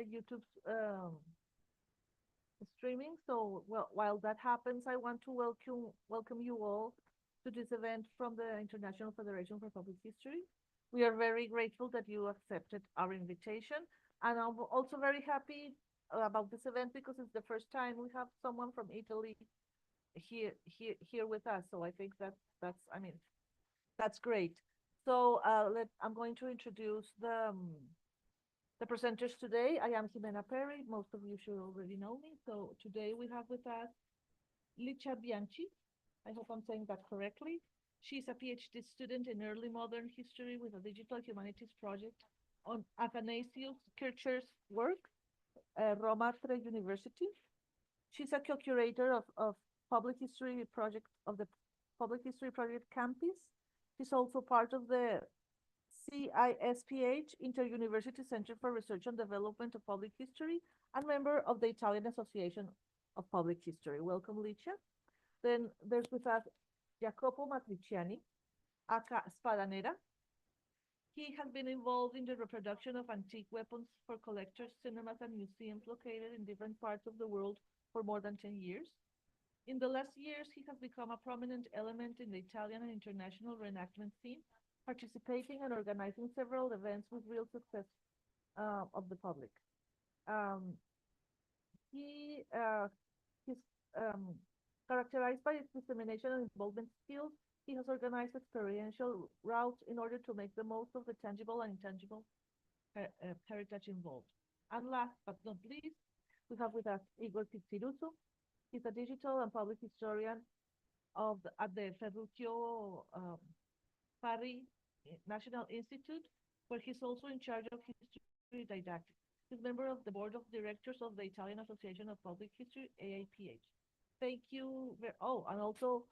the YouTube streaming. So, well, while that happens, I want to welcome you all to this event from the International Federation for Public History. We are very grateful that you accepted our invitation, and I'm also very happy about this event because it's the first time we have someone from Italy here with us. So I think that's I mean that's great. So I'm going to introduce the presenters today. I am Jimena Perry. Most of you should already know me. So today we have with us Licia Bianchi. I hope I'm saying that correctly. She's a PhD student in early modern history with a digital humanities project on Athanasius Kircher's work, Roma Tre University. She's a co-curator of public history project of the Public History Project Campus. She's also part of the CISPH Inter-University Center for Research and Development of Public History and member of the Italian Association of Public History. Welcome, Licia. Then there's with us Jacopo Matriciani, aka Spadanera. He has been involved in the reproduction of antique weapons for collectors, cinemas, and museums located in different parts of the world for more than 10 years. In the last years, he has become a prominent element in the Italian and international reenactment scene, participating and organizing several events with real success of the public. Um, he is characterized by his dissemination and involvement skills. He has organized experiential routes in order to make the most of the tangible and intangible heritage involved. And last but not least, we have with us Igor Pitsiruso. He's a digital and public historian at the Ferruccio Parry National Institute, where he's also in charge of history didactics. He's member of the board of directors of the Italian Association of Public History, IFPH. Thank you. Oh, and also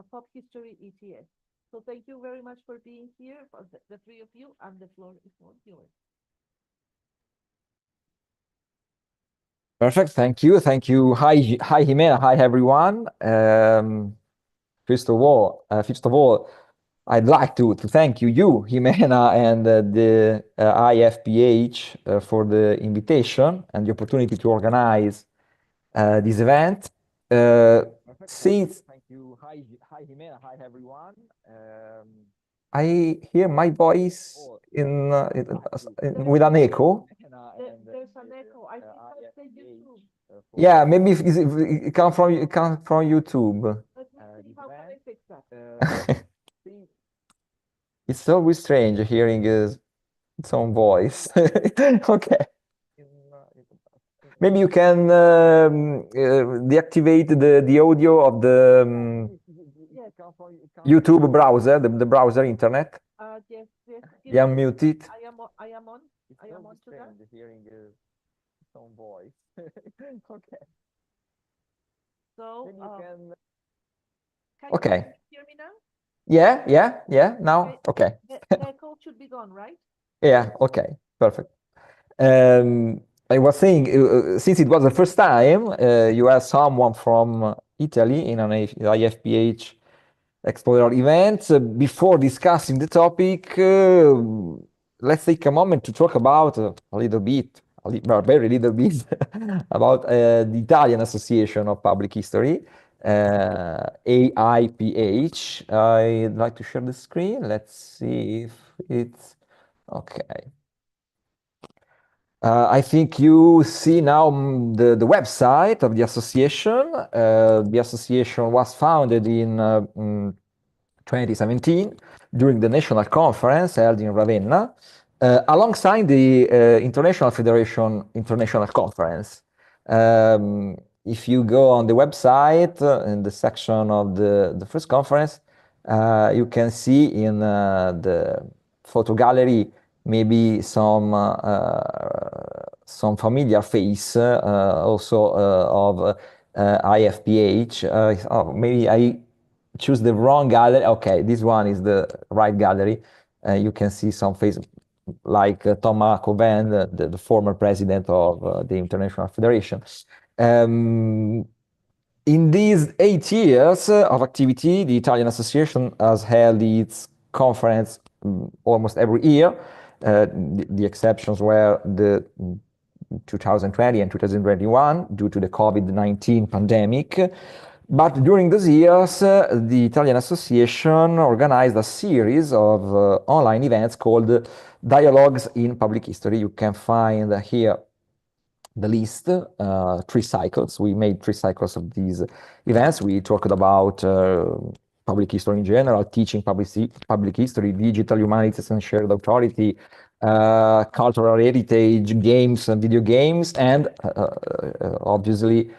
Pop History ETS. So thank you very much for being here, for the three of you, and the floor is all yours. Perfect. Thank you. Thank you. Hi, Jimena. Hi, everyone. First of all, I'd like to thank you, Jimena, and the IFPH for the invitation and the opportunity to organize this event. Since thank you. Hi, Jimena. Hi, everyone. I hear my voice with an echo. There's an echo. I think that's the YouTube. Yeah, maybe if it comes from YouTube. Let me see how can I fix that. It's always strange hearing his own voice. Okay. Maybe you can deactivate the audio of the YouTube browser, the browser internet. Yes. Yeah, unmute it. I am on to that. Hearing his own voice. Okay. So, okay. Can you hear me now? Yeah. Now, okay. The echo should be gone, right? Yeah. Okay. Perfect. I was saying, since it was the first time you had someone from Italy in an IFPH Explorer event, before discussing the topic, let's take a moment to talk about a little bit, very little bit, about the Italian Association of Public History, AIPH. I'd like to share the screen. Let's see if it's okay. I think you see now the website of the association. The association was founded in 2017 during the national conference held in Ravenna, alongside the International Federation International Conference. If you go on the website, in the section of the first conference, you can see in the photo gallery maybe some familiar face also of IFPH. Oh, maybe I choose the wrong gallery. Okay, this one is the right gallery. You can see some face like Thomas Coven, the former president of the International Federation. In these 8 years of activity, the Italian Association has held its conference almost every year. The exceptions were the 2020 and 2021 due to the COVID-19 pandemic. But during those years, the Italian Association organized a series of online events called Dialogues in Public History. You can find here the list, 3 cycles. We made 3 cycles of these events. We talked about public history in general, teaching public history, digital humanities and shared authority, cultural heritage, games and video games, and obviously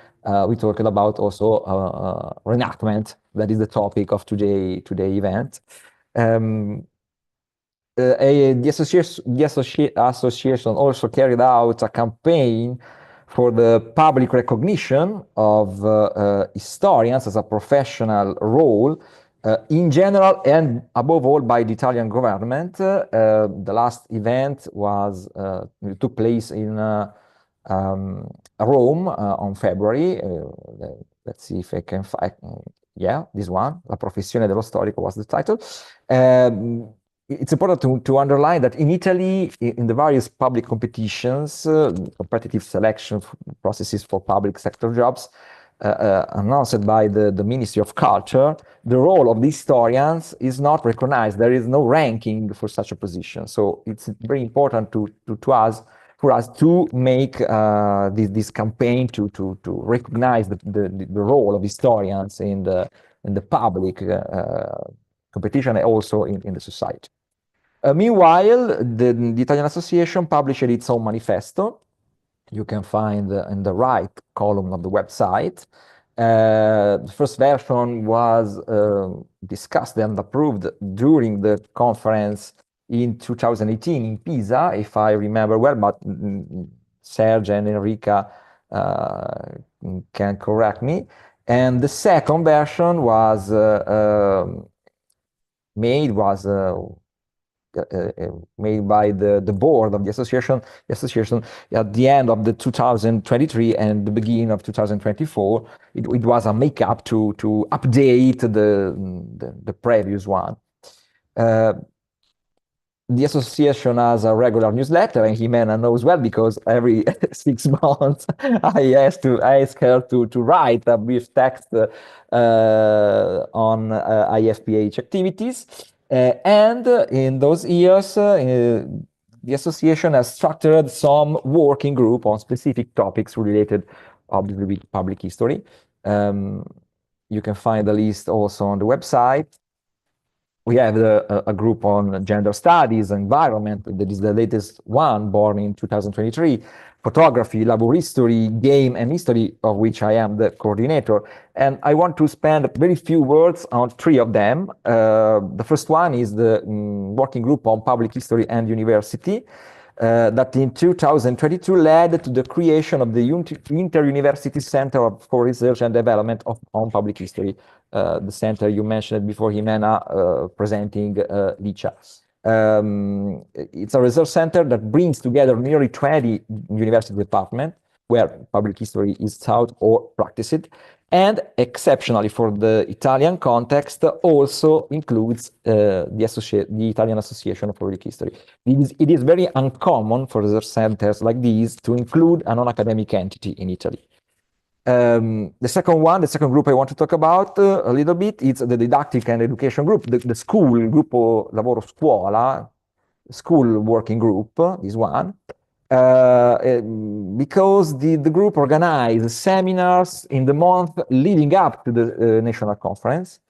we talked about also reenactment. That is the topic of today event. The association also carried out a campaign for the public recognition of historians as a professional role in general and above all by the Italian government. The last event took place in Rome on February. Let's see if I can find. Yeah, this one, La professione dello storico was the title. It's important to underline that in Italy, in the various public competitions, competitive selection processes for public sector jobs announced by the Ministry of Culture, the role of the historians is not recognized. There is no ranking for such a position. So it's very important for us to make this campaign to recognize the role of historians in the public competition and also in the society. Meanwhile, the Italian Association published its own manifesto. You can find in the right column of the website. The first version was discussed and approved during the conference in 2018 in Pisa, if I remember well, but Serge and Enrica can correct me. And the second version was made by the board of the association. The association at the end of the 2023 and the beginning of 2024, it was a makeup to update the previous one. The association has a regular newsletter, and Jimena knows well because every 6 months I ask her to write a brief text on IFPH activities. And in those years, the association has structured some working group on specific topics related, obviously, with public history. You can find the list also on the website. We have a group on gender studies, environment, that is the latest one, born in 2023, photography, labor history, game and history, of which I am the coordinator. And I want to spend very few words on 3 of them. The first one is the working group on public history and university, that in 2022 led to the creation of the Inter-University Center for Research and Development on Public History, the center you mentioned before, Jimena, presenting Licia. It's a research center that brings together nearly 20 university departments where public history is taught or practiced, and exceptionally for the Italian context, also includes the Italian Association of Public History. It is very uncommon for research centers like these to include a non-academic entity in Italy. The second group I want to talk about a little bit, it's the didactic and education group, the school, gruppo lavoro scuola, school working group, this one. Because the group organized seminars in the month leading up to the national conference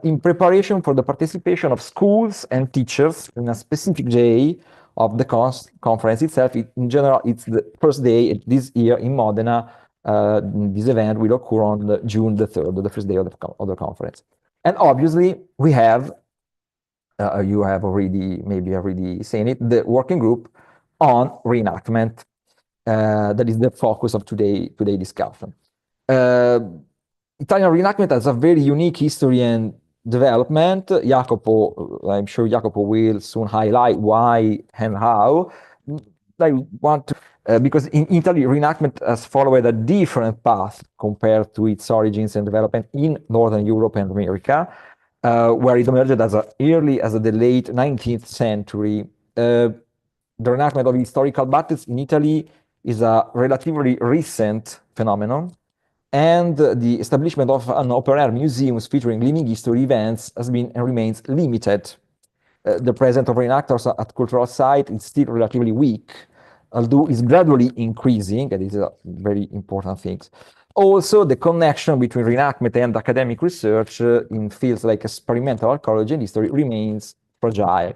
in preparation for the participation of schools and teachers in a specific day of the conference itself. In general, it's the first day this year in Modena. This event will occur on June the 3rd, the first day of the conference. And obviously, we have, you have already seen it, the working group on reenactment. That is the focus of today's discussion. Italian reenactment has a very unique history and development. I'm sure Jacopo will soon highlight why and how. I want to, because in Italy, reenactment has followed a different path compared to its origins and development in Northern Europe and America, where it emerged as early as the late 19th century. The reenactment of historical battles in Italy is a relatively recent phenomenon, and the establishment of an open-air museums featuring living history events has been and remains limited. The presence of reenactors at cultural sites is still relatively weak, although it's gradually increasing, and this is a very important thing. Also, the connection between reenactment and academic research in fields like experimental archaeology and history remains fragile.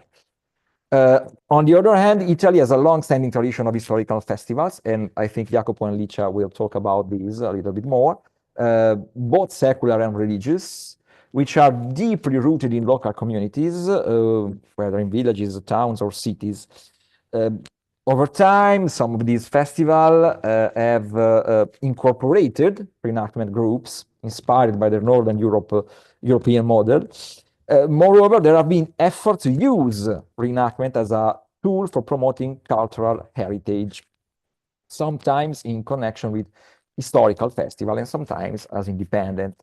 On the other hand, Italy has a long-standing tradition of historical festivals, and I think Jacopo and Licia will talk about these a little bit more, both secular and religious, which are deeply rooted in local communities, whether in villages, towns, or cities. Over time, some of these festivals have incorporated reenactment groups inspired by the Northern European model. Moreover, there have been efforts to use reenactment as a tool for promoting cultural heritage, sometimes in connection with historical festivals and sometimes as independent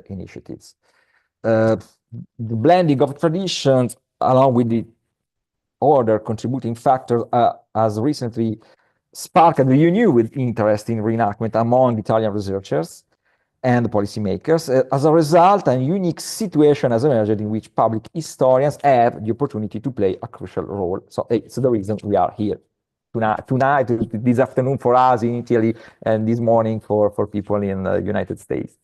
initiatives. The blending of traditions, along with the other contributing factors, has recently sparked a renewed interest in reenactment among Italian researchers and policymakers. As a result, a unique situation has emerged in which public historians have the opportunity to play a crucial role. So it's the reason we are here tonight, this afternoon for us in Italy, and this morning for people in the United States.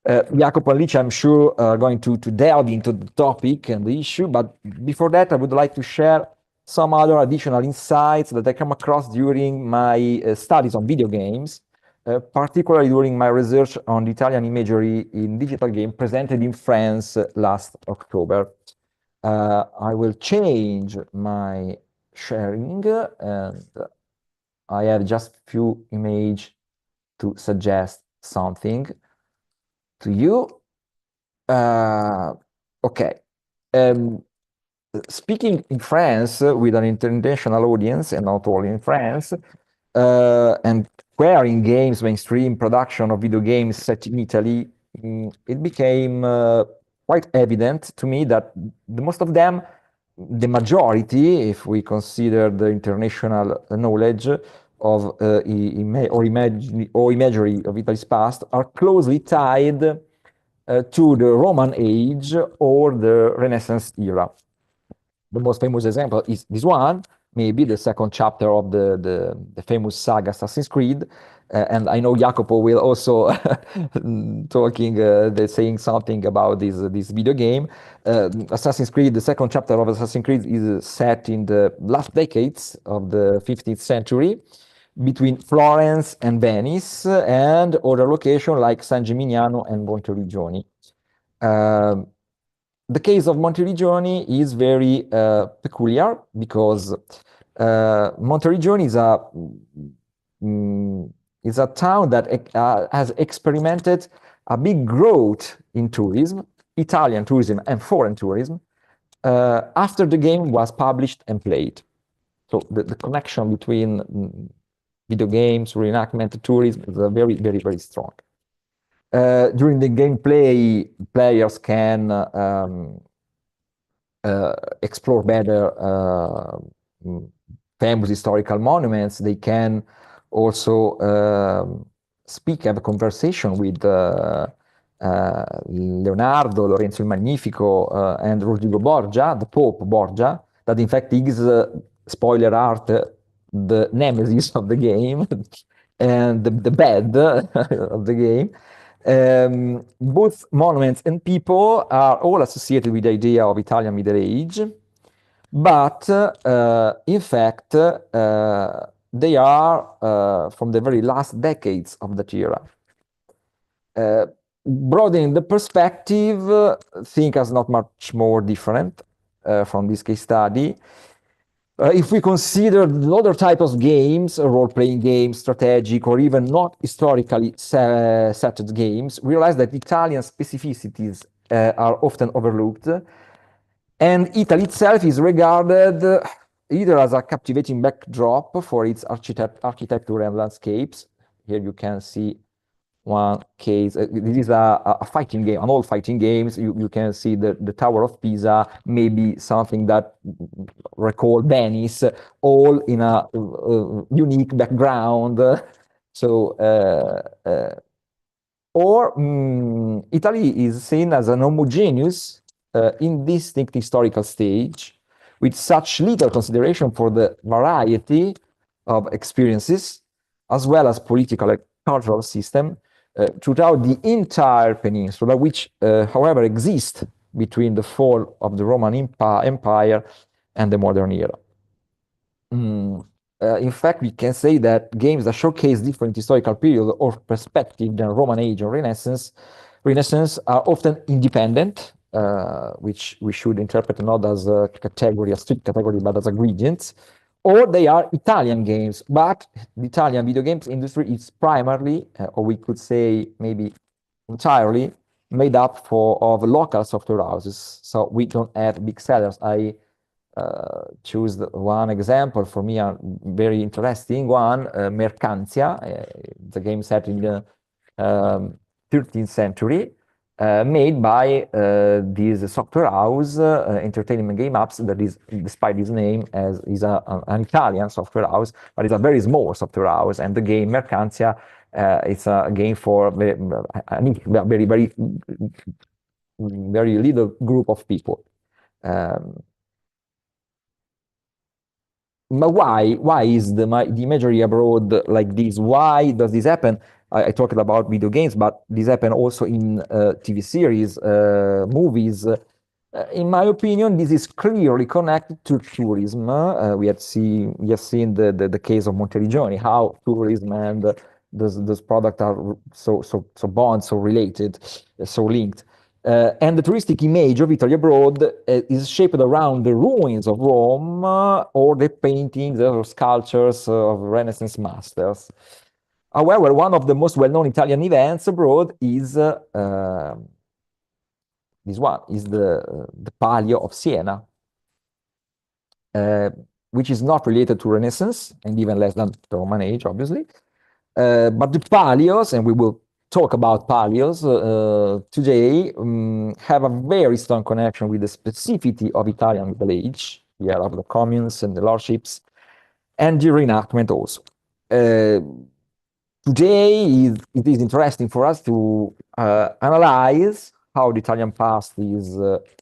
Jacopo and Licia, I'm sure, are going to delve into the topic and the issue, but before that, I would like to share some other additional insights that I come across during my studies on video games, particularly during my research on the Italian imagery in digital game presented in France last October. I will change my sharing, and I have just a few images to suggest something to you. Okay. Speaking in France with an international audience, and not only in France, and querying games mainstream production of video games set in Italy, it became quite evident to me that the most of them, the majority, if we consider the international knowledge of imagery of Italy's past, are closely tied to the Roman age or the Renaissance era. The most famous example is this one, maybe the second chapter of the famous saga Assassin's Creed. And I know Jacopo will also saying something about this video game. Assassin's Creed, the second chapter of Assassin's Creed is set in the last decades of the 15th century between Florence and Venice and other locations like San Gimignano and Monteriggioni. The case of Monteriggioni is very peculiar because Monteriggioni is a town that has experimented a big growth in tourism, Italian tourism and foreign tourism, after the game was published and played. So the connection between video games, reenactment, tourism is very, very, very strong. During the gameplay, players can explore better famous historical monuments. They can also have a conversation with Leonardo, Lorenzo il Magnifico, and Rodrigo Borgia, the Pope Borgia, that in fact is, spoiler alert, the nemesis of the game and the bad of the game. Both monuments and people are all associated with the idea of Italian Middle Age, but in fact, they are from the very last decades of that era. Broadening the perspective, things are not much more different from this case study. If we consider the other types of games, role-playing games, strategic, or even not historically set games, we realize that Italian specificities are often overlooked. And Italy itself is regarded either as a captivating backdrop for its architecture and landscapes. Here you can see one case. This is a fighting game, an old fighting games. You can see the Tower of Pisa, maybe something that recall Venice, all in a unique background. So, or Italy is seen as an homogeneous, indistinct historical stage with such little consideration for the variety of experiences as well as political and cultural system throughout the entire peninsula, which, however, exists between the fall of the Roman Empire and the modern era. In fact, we can say that games that showcase different historical periods or perspective than Roman Age or Renaissance are often independent, which we should interpret not as a category, a strict category, but as ingredients, or they are Italian games. But the Italian video games industry is primarily, or we could say maybe entirely, made up of local software houses. So we don't have big sellers. I choose one example for me, a very interesting one, Mercanzia, the game set in the 13th century, made by this software house, Entertainment Game Apps, that is, despite his name, is an Italian software house, but it's a very small software house. And the game Mercanzia, it's a game for very, very, very little group of people. But why is the imagery abroad like this? Why does this happen? I talked about video games, but this happen also in TV series, movies. In my opinion, this is clearly connected to tourism. We have seen the case of Monteriggioni, how tourism and those products are so bond, so related, so linked. And the touristic image of Italy abroad is shaped around the ruins of Rome or the paintings or sculptures of Renaissance masters. However, one of the most well-known Italian events abroad is this one, is the Palio of Siena, which is not related to Renaissance and even less than the Roman age, obviously. But the Palios, and we will talk about Palios today, have a very strong connection with the specificity of Italian Middle Age, yeah, of the communes and the lordships, and the reenactment also. Today, it is interesting for us to analyze how the Italian past is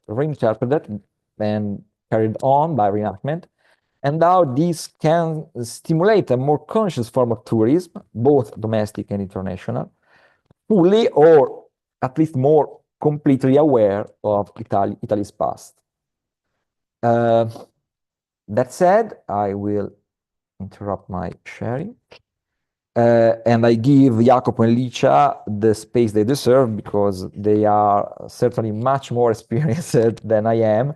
reinterpreted and carried on by reenactment, and how this can stimulate a more conscious form of tourism, both domestic and international, fully or at least more completely aware of Italy's past. That said, I will interrupt my sharing. And I give Jacopo and Licia the space they deserve because they are certainly much more experienced than I am,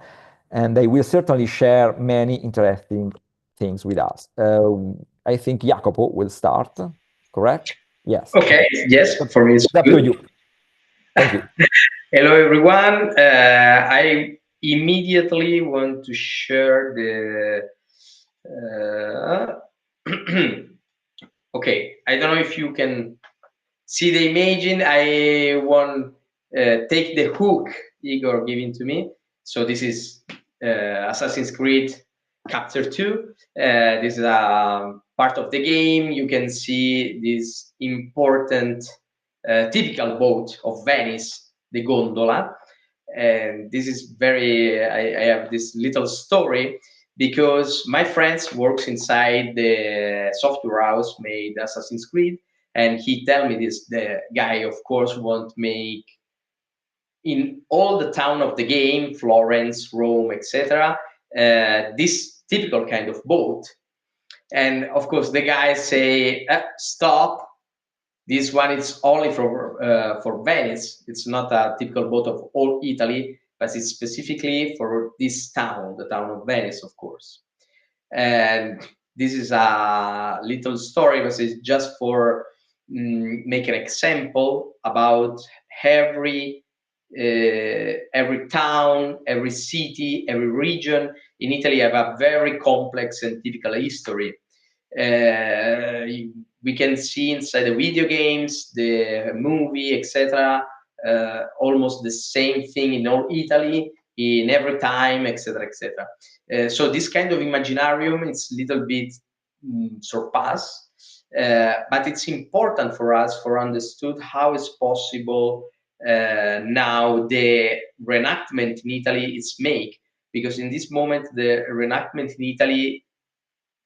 and they will certainly share many interesting things with us. I think Jacopo will start, correct? Yes. Okay, yes, for me it's up good. to you. Thank you. Hello, everyone. I immediately want to share the. Okay, I don't know if you can see the imaging. I want take the hook Igor giving to me. So this is Assassin's Creed Chapter 2. This is a part of the game. You can see this important typical boat of Venice, the gondola. And this is very, I have this little story because my friends works inside the software house made Assassin's Creed, and he tell me this, the guy of course won't make in all the town of the game, Florence, Rome, etc., this typical kind of boat. And of course the guys say, stop, this one is only for Venice. It's not a typical boat of all Italy, but it's specifically for this town, the town of Venice, of course. And this is a little story, but it's just for make an example about every town, every city, every region in Italy have a very complex and typical history. we can see inside the video games, the movie, etc. Almost the same thing in all Italy, in every time, etc., etc. So this kind of imaginarium is a little bit surpassed, but it's important for us for understood how it's possible now the reenactment in Italy is made, because in this moment the reenactment in Italy,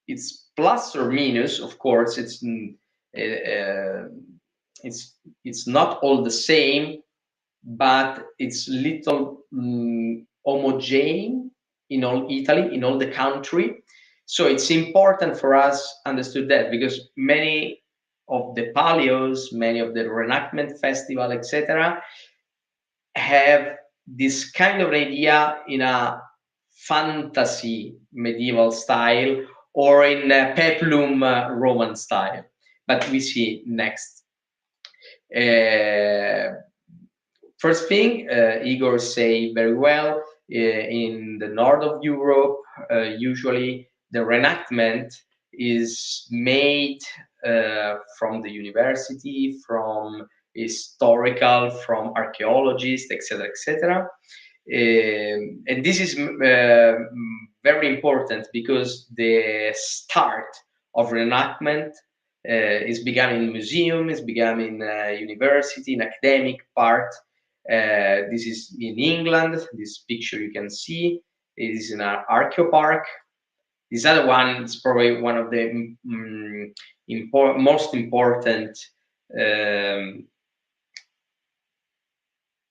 it's plus or minus, of course, uh, it's not all the same, but it's little homogeneous in all Italy, in all the country. So it's important for us understood that, because many of the palios, many of the reenactment festival, etc., have this kind of idea in a fantasy medieval style or in a peplum Roman style. But we see next. First thing, Igor say very well, in the north of Europe, usually the reenactment is made from the university, from historical, from archaeologists, etc., etc. And this is very important, because the start of reenactment is begun in museum, is begun in university, in academic part. This is in England. This picture you can see, it is in an archaeo park. This other one is probably one of the most important,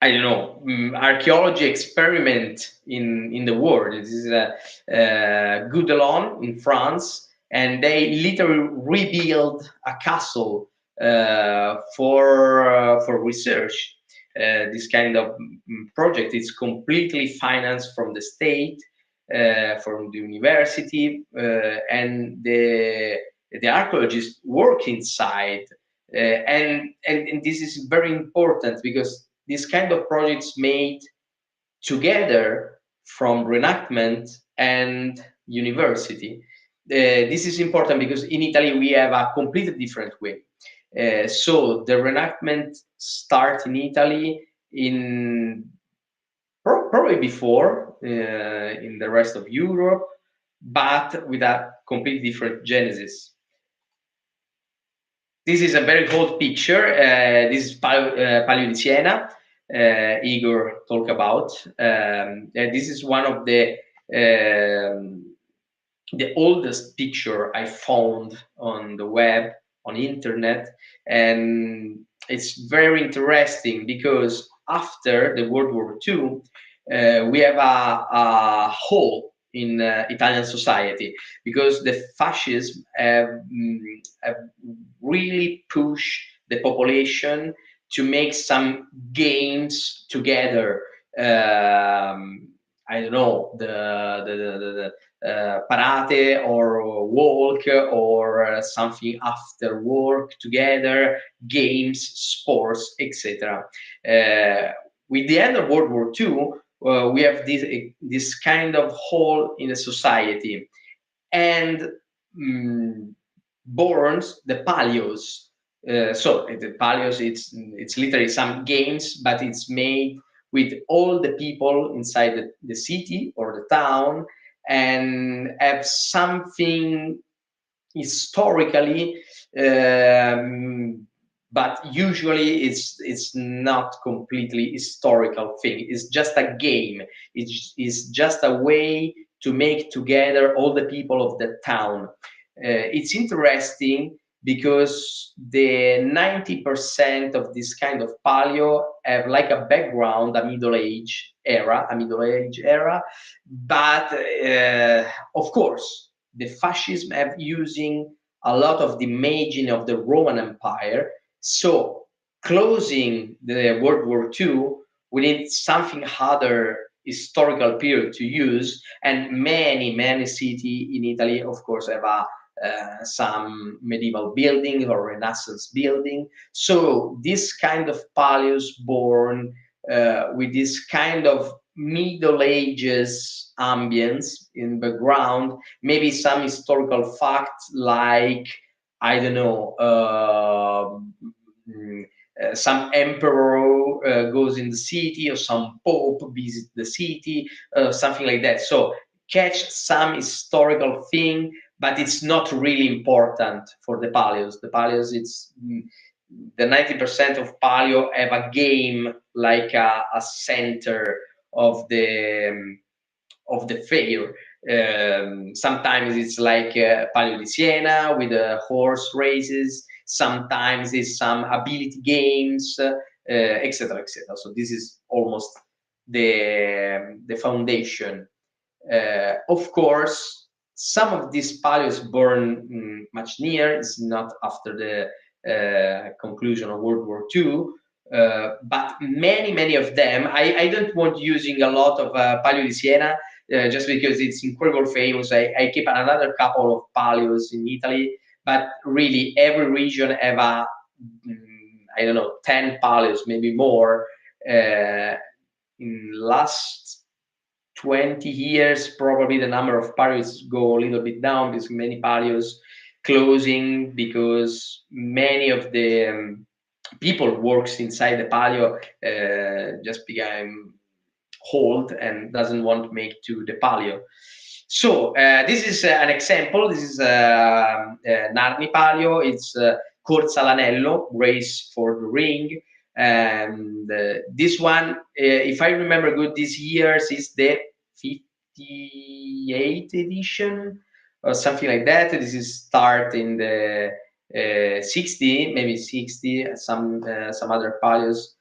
I don't know, archaeology experiment in the world. This is Goudelon in France, and they literally rebuild a castle for research. This kind of project is completely financed from the state, from the university, and the archaeologists work inside. And this is very important, because this kind of projects made together from reenactment and university. This is important because in Italy we have a completely different way. So the reenactment start in Italy in probably before in the rest of Europe, but with a completely different genesis. This is a very old picture. This is Palio di Siena. Igor talked about. This is one of the oldest picture I found on the web, on internet, and it's very interesting because after the World War II, we have a hole in Italian society, because the fascists have really pushed the population to make some games together. I don't know, the parate or walk or something after work together, games, sports, etc. With the end of World War II, we have this kind of hole in the society, and borns the palios. So the palios, it's literally some games, but it's made with all the people inside the city or the town, and have something historically, but usually it's not completely historical thing. It's just a game. It's just a way to make together all the people of the town. It's interesting because the 90% of this kind of palio have like a background, a middle age era, but of course the fascism have using a lot of the imaging of the Roman Empire. So closing the World War II, we need something other historical period to use, and many city in Italy, of course, have some medieval building or Renaissance building. So this kind of palace born with this kind of Middle Ages ambience in background, maybe some historical facts like I don't know, some emperor goes in the city, or some pope visits the city, something like that. So catch some historical thing, but it's not really important for the paleos. The paleos, it's the 90% of paleo have a game like a center of the fair. Sometimes it's like Palio di Siena with horse races. Sometimes it's some ability games, etc., etc. So this is almost the foundation. Of course, some of these paleos born much near. It's not after the conclusion of World War II, but many of them. I don't want using a lot of Palio di Siena just because it's incredibly famous. I keep another couple of paleos in Italy, but really every region have a I don't know, 10 paleos, maybe more. In last 20 years, probably the number of paleos go a little bit down because many paleos closing because many of the people works inside the paleo just became old and doesn't want to make to the paleo. So this is an example. This is Narni Palio. It's Corsa l'Anello, race for the ring. And this one, if I remember good, this year's is the 58th edition or something like that. This is start in the 60, maybe 60. Some other palios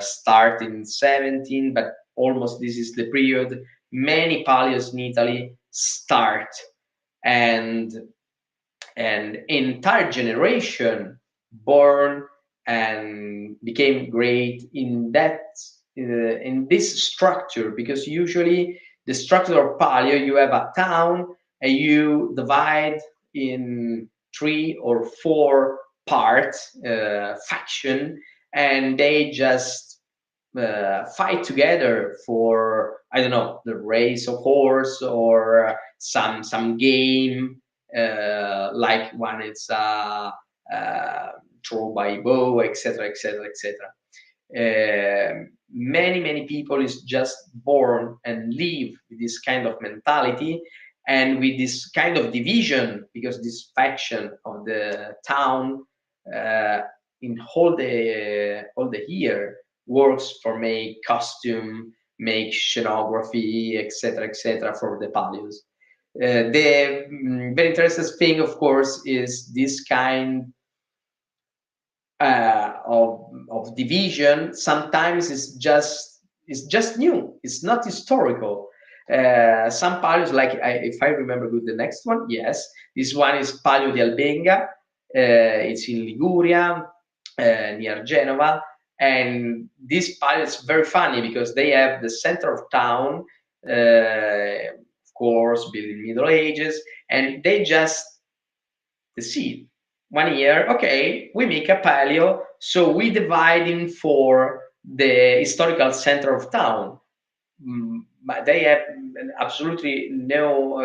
start in 17, but almost this is the period many palios in Italy start, and an entire generation born and became great in that in this structure, because usually the structure of palio, you have a town and you divide in 3 or 4 parts, faction, and they just fight together for, I don't know, the race of horse or some game, like one it's throw by bow, etc., etc., etc. Many people is just born and live with this kind of mentality and with this kind of division, because this faction of the town in all the year works for make costume, make scenography, etc., for the paleos. The very interesting thing, of course, is this kind of division. Sometimes it's just new. It's not historical. Some paleos, like if I remember good, the next one, yes, this one is Palio di Albenga. It's in Liguria, near Genova, and this palio is very funny because they have the center of town, of course, built in Middle Ages, and they just see 1 year, okay, we make a palio, so we divide in for the historical center of town. But they have absolutely no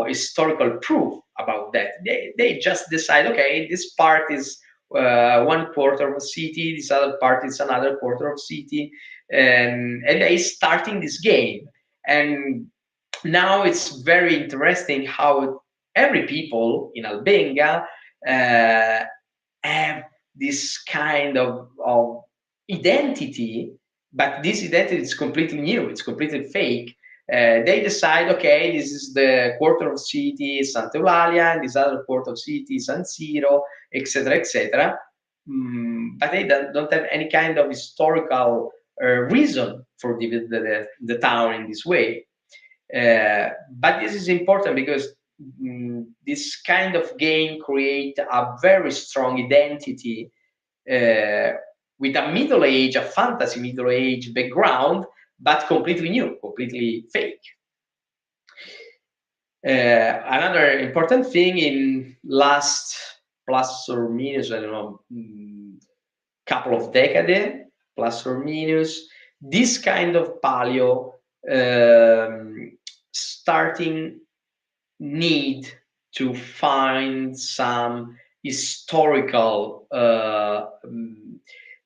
historical proof about that. They just decide, okay, this part is 1/4 of a city, this other part is another quarter of city, and they starting this game. And now it's very interesting how every people in Albenga have this kind of identity, but this identity is completely new, it's completely fake. They decide, okay, this is the quarter of city Santa Eulalia, and this other quarter of city San Siro, etc., etc. But they don't have any kind of historical reason for the town in this way. But this is important because this kind of game create a very strong identity with a middle age, a fantasy middle age background, but completely new, completely fake. Another important thing in last plus or minus, I don't know, couple of decades, plus or minus, this kind of paleo starting need to find some historical,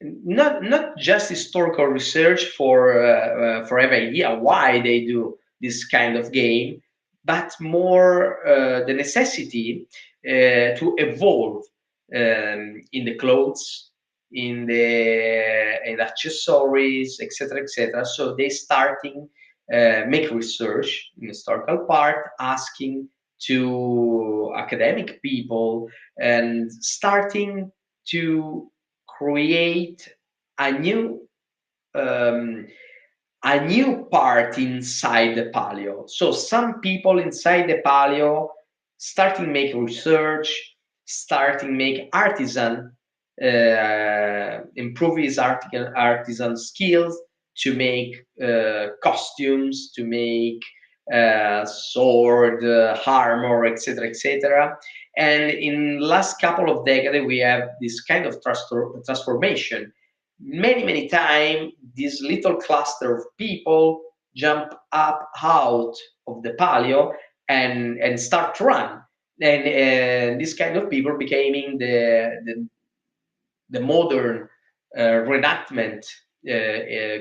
not just historical research for every idea why they do this kind of game, but more the necessity to evolve in the clothes, in the accessories, etc., etc. So they starting make research in historical part, asking to academic people and starting to create a new um, a new part inside the paleo. So some people inside the paleo starting make research, starting make artisan, improve his artisan skills to make costumes, to make sword, armor, etc., etc. And in last couple of decades, we have this kind of transformation. Many time, this little cluster of people jump up out of the paleo and start to run. And this kind of people becoming the modern reenactment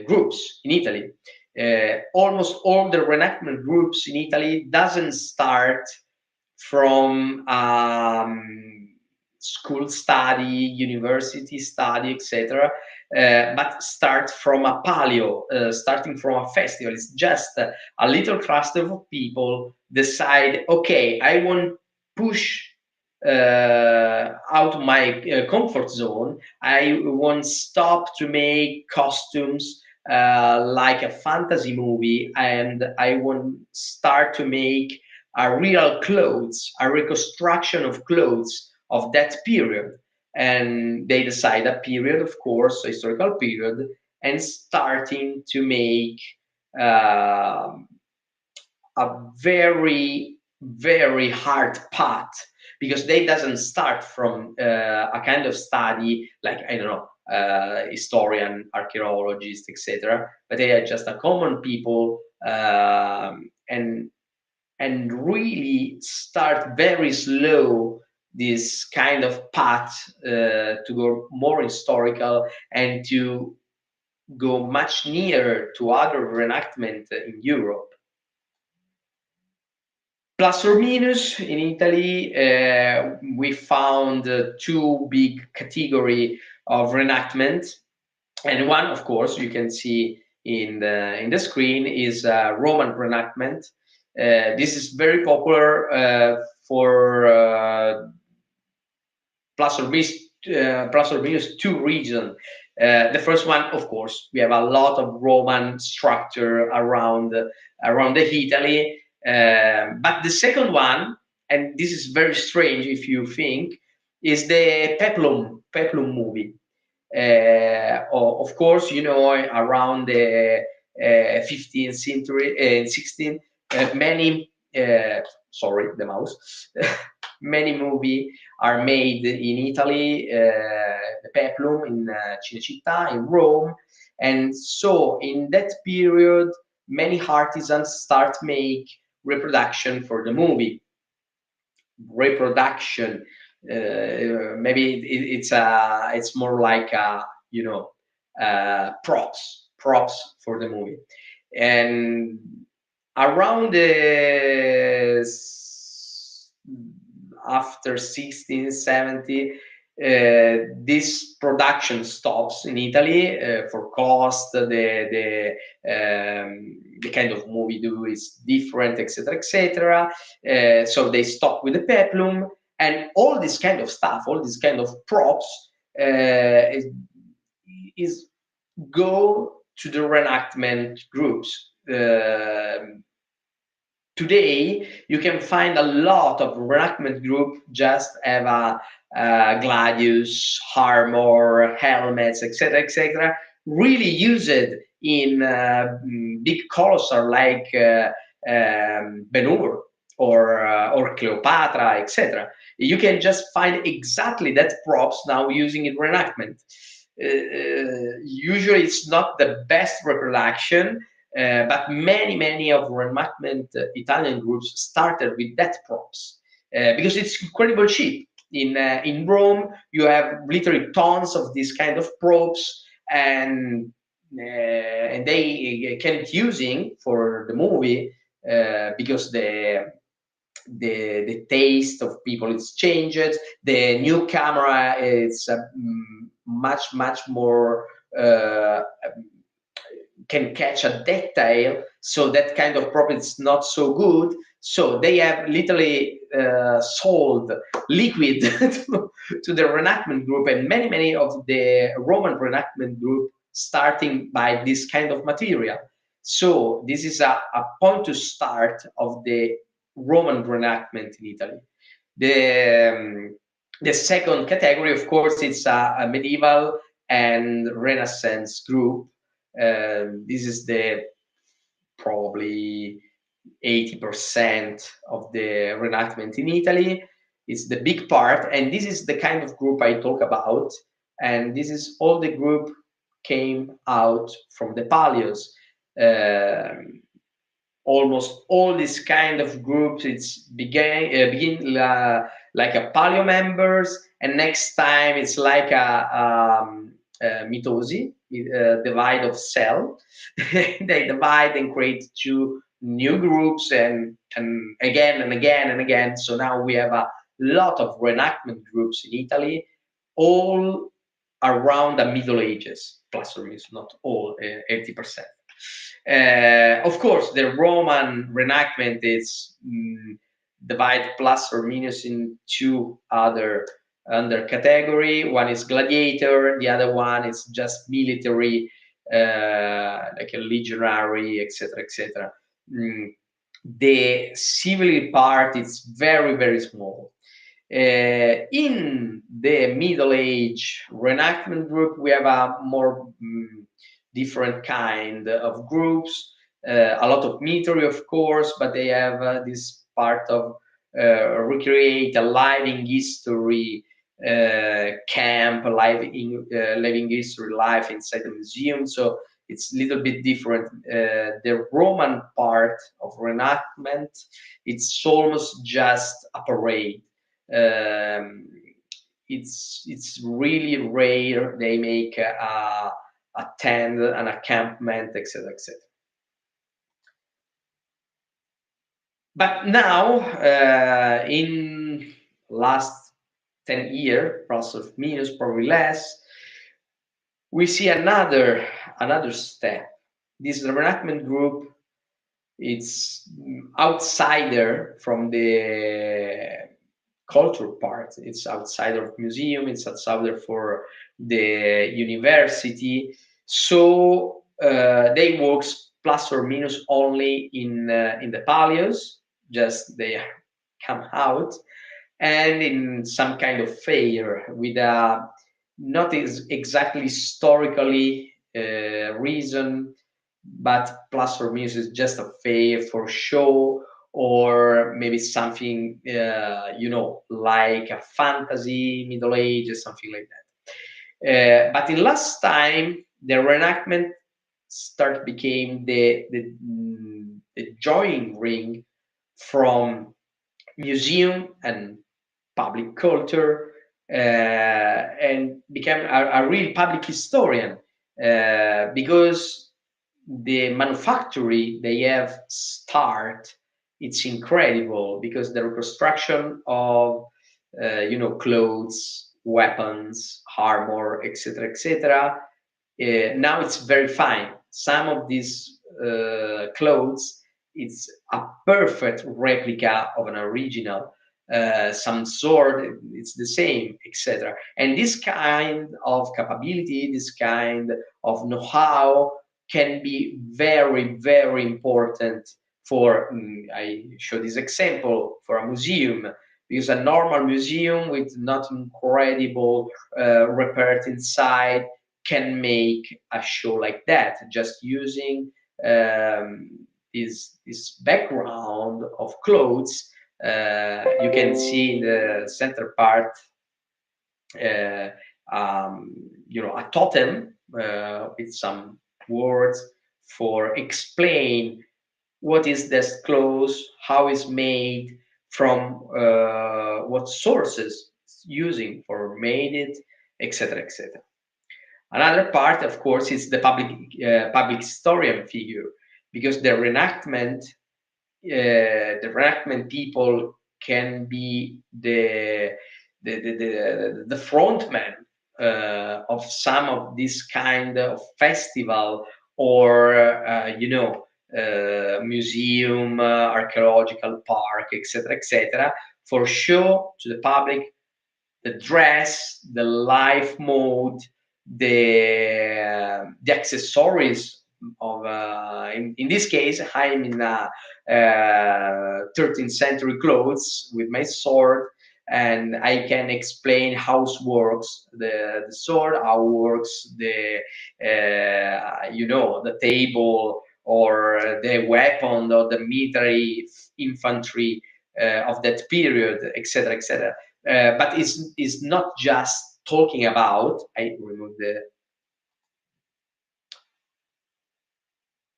groups in Italy. Almost all the reenactment groups in Italy doesn't start from school study, university study, etc. But start from a paleo, starting from a festival. It's just a little cluster of people decide, okay, I want push out of my comfort zone. I won't stop to make costumes like a fantasy movie, and I won't start to make a real clothes, a reconstruction of clothes of that period. And they decide a period, of course, a historical period, and starting to make uh, a very hard path, because they doesn't start from a kind of study like, I don't know, historian, archaeologist, etc., but they are just a common people, and really start very slow this kind of path to go more historical and to go much nearer to other reenactment in Europe. Plus or minus, in Italy, we found two big category of reenactment, and one, of course, you can see in the screen is Roman reenactment. This is very popular for plus or minus two regions. The first one, of course, we have a lot of Roman structure around the Italy. But the second one, and this is very strange if you think, is the Peplum movie. Of course, around the 15th century, 16th, many, sorry, the mouse, many movies are made in Italy, the Peplum in Cinecittà, in Rome. And so in that period, many artisans start make reproduction for the movie. Reproduction, maybe it's more like props for the movie. And around after 1670, this production stops in Italy for cost. The kind of movie do is different, etc., etc. So they stop with the peplum, and all this kind of stuff, all this kind of props is go to the reenactment groups. Today, you can find a lot of reenactment group just have a gladius, armor, helmets, etc., etc., really used in big colossal like Ben-Hur or Cleopatra, etc. You can just find exactly that props now using in reenactment. Usually, it's not the best reproduction, but many of reenactment Italian groups started with that props. because it's incredible cheap. In Rome, you have literally tons of these kind of props, and they can using for the movie because the taste of people is changed. The new camera is much more uh, can catch a detail, so that kind of problem is not so good. So they have literally sold liquid to the reenactment group, and many of the Roman reenactment group starting by this kind of material. So this is a point to start of the Roman reenactment in Italy. The second category, of course, it's a medieval and Renaissance group. This is the probably 80% of the reenactment in Italy. It's the big part, and this is the kind of group I talk about. And this is all the group came out from the Palios. Um Almost all these kind of groups, it's begin like a paleo members, and next time it's like a mitosi, divide of cell. They divide and create two new groups, and again and again and again. So now we have a lot of reenactment groups in Italy, all around the Middle Ages, plus or minus, not all, 80%. Of course, the Roman reenactment is divided plus or minus in two other under category. One is gladiator, the other one is just military, like a legionary, etc., etc. The civil part is very small. In the Middle Age reenactment group, we have a more different kind of groups. A lot of military, of course, but they have this part of recreate a living history camp, living history life inside the museum. So it's a little bit different. The Roman part of reenactment, it's almost just a parade. It's really rare they make a tent, an encampment, etc., etc. But now, in last 10 years, plus or minus, probably less, we see another step. This reenactment group, it's outsider from the culture part. It's outside of museum. It's outsider for the university. So they works plus or minus only in the palios. Just they come out, and in some kind of fair with a not exactly historically reason, but plus or minus is just a fair for show, or maybe something like a fantasy middle age or something like that. But in last time the reenactment start became the joint ring from museum and public culture, and became a real public historian, because the manufactory they have start, it's incredible, because the reconstruction of clothes, weapons, armor, etc., now it's very fine. Some of these clothes, it's a perfect replica of an original. Some sword, it's the same, etc. And this kind of capability, this kind of know-how can be very important for, I show this example, for a museum, because a normal museum with not incredible repaired inside can make a show like that, just using this background of clothes. You can see in the center part, uh, a totem with some words for explain what is this clothes, how it's made, from what sources it's using for made it, etc., etc. Another part, of course, is the public historian figure, because the reenactment people can be the front man of some of this kind of festival, or museum, archaeological park, etc., etc., for show to the public the dress, the life mode, the accessories of in this case I'm in 13th century clothes with my sword, and I can explain how works the sword, how works the table, or the weapon, or the military infantry of that period, etc., etc. But it's not just talking about. I remove the.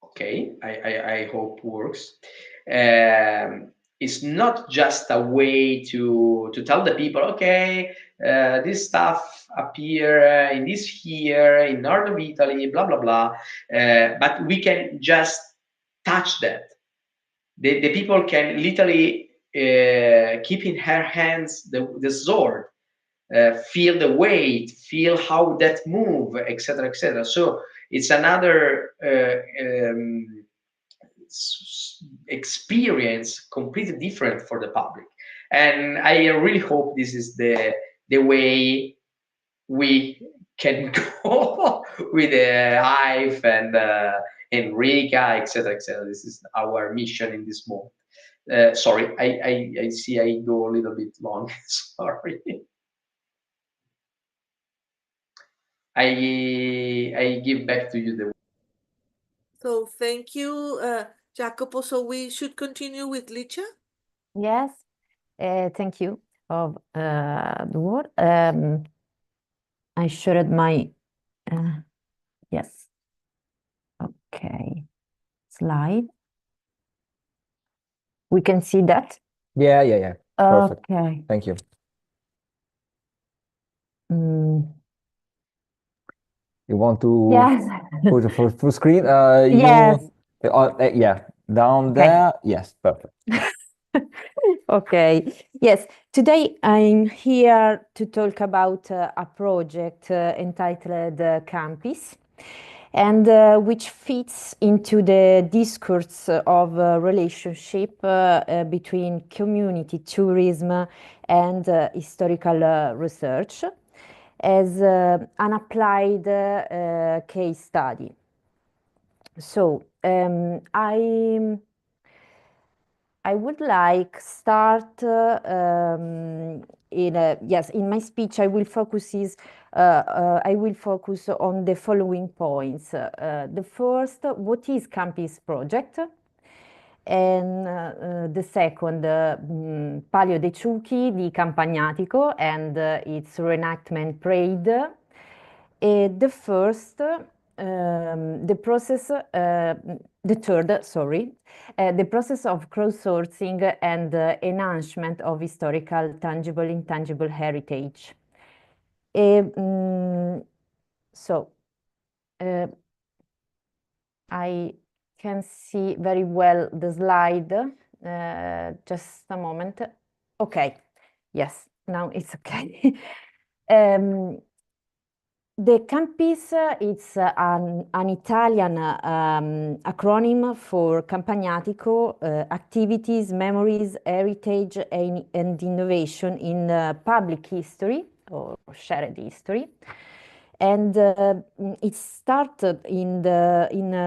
Okay, I hope works. It's not just a way to tell the people, okay, this stuff appear in this year in north of Italy, blah blah blah. But we can just touch that. The people can literally keep in her hands the sword, feel the weight, feel how that move, etc., etc. So it's another experience, completely different for the public. And I really hope this is the way we can go with IFE and Enrica, etc., etc. This is our mission in this moment. Sorry, I see I go a little bit long. Sorry. I give back to you the. So thank you, Jacopo. So we should continue with Licia. Yes, thank you of the word. I shared my yes. Okay, slide. We can see that. Yeah. Perfect. Okay. Thank you. Mm, You want to yes. put the full screen? Yes. Yeah, down Okay. there. Yes, perfect. Okay. Yes. Today I'm here to talk about a project entitled Campus, and which fits into the discourse of relationship between community tourism and historical research as an applied case study. So I would like start in my speech I will focus on the following points. The first, what is Campus project? And the second, Palio dei Ciuchi di Campagnatico and its reenactment parade. The first, the third, sorry, the process of crowdsourcing and enhancement of historical, tangible, intangible heritage. So, I can see very well the slide. Just a moment. Okay. Yes, now it's okay. The Campus it's an Italian acronym for Campagnatico, Activities, Memories, Heritage, and Innovation in Public History or Shared History. And it started in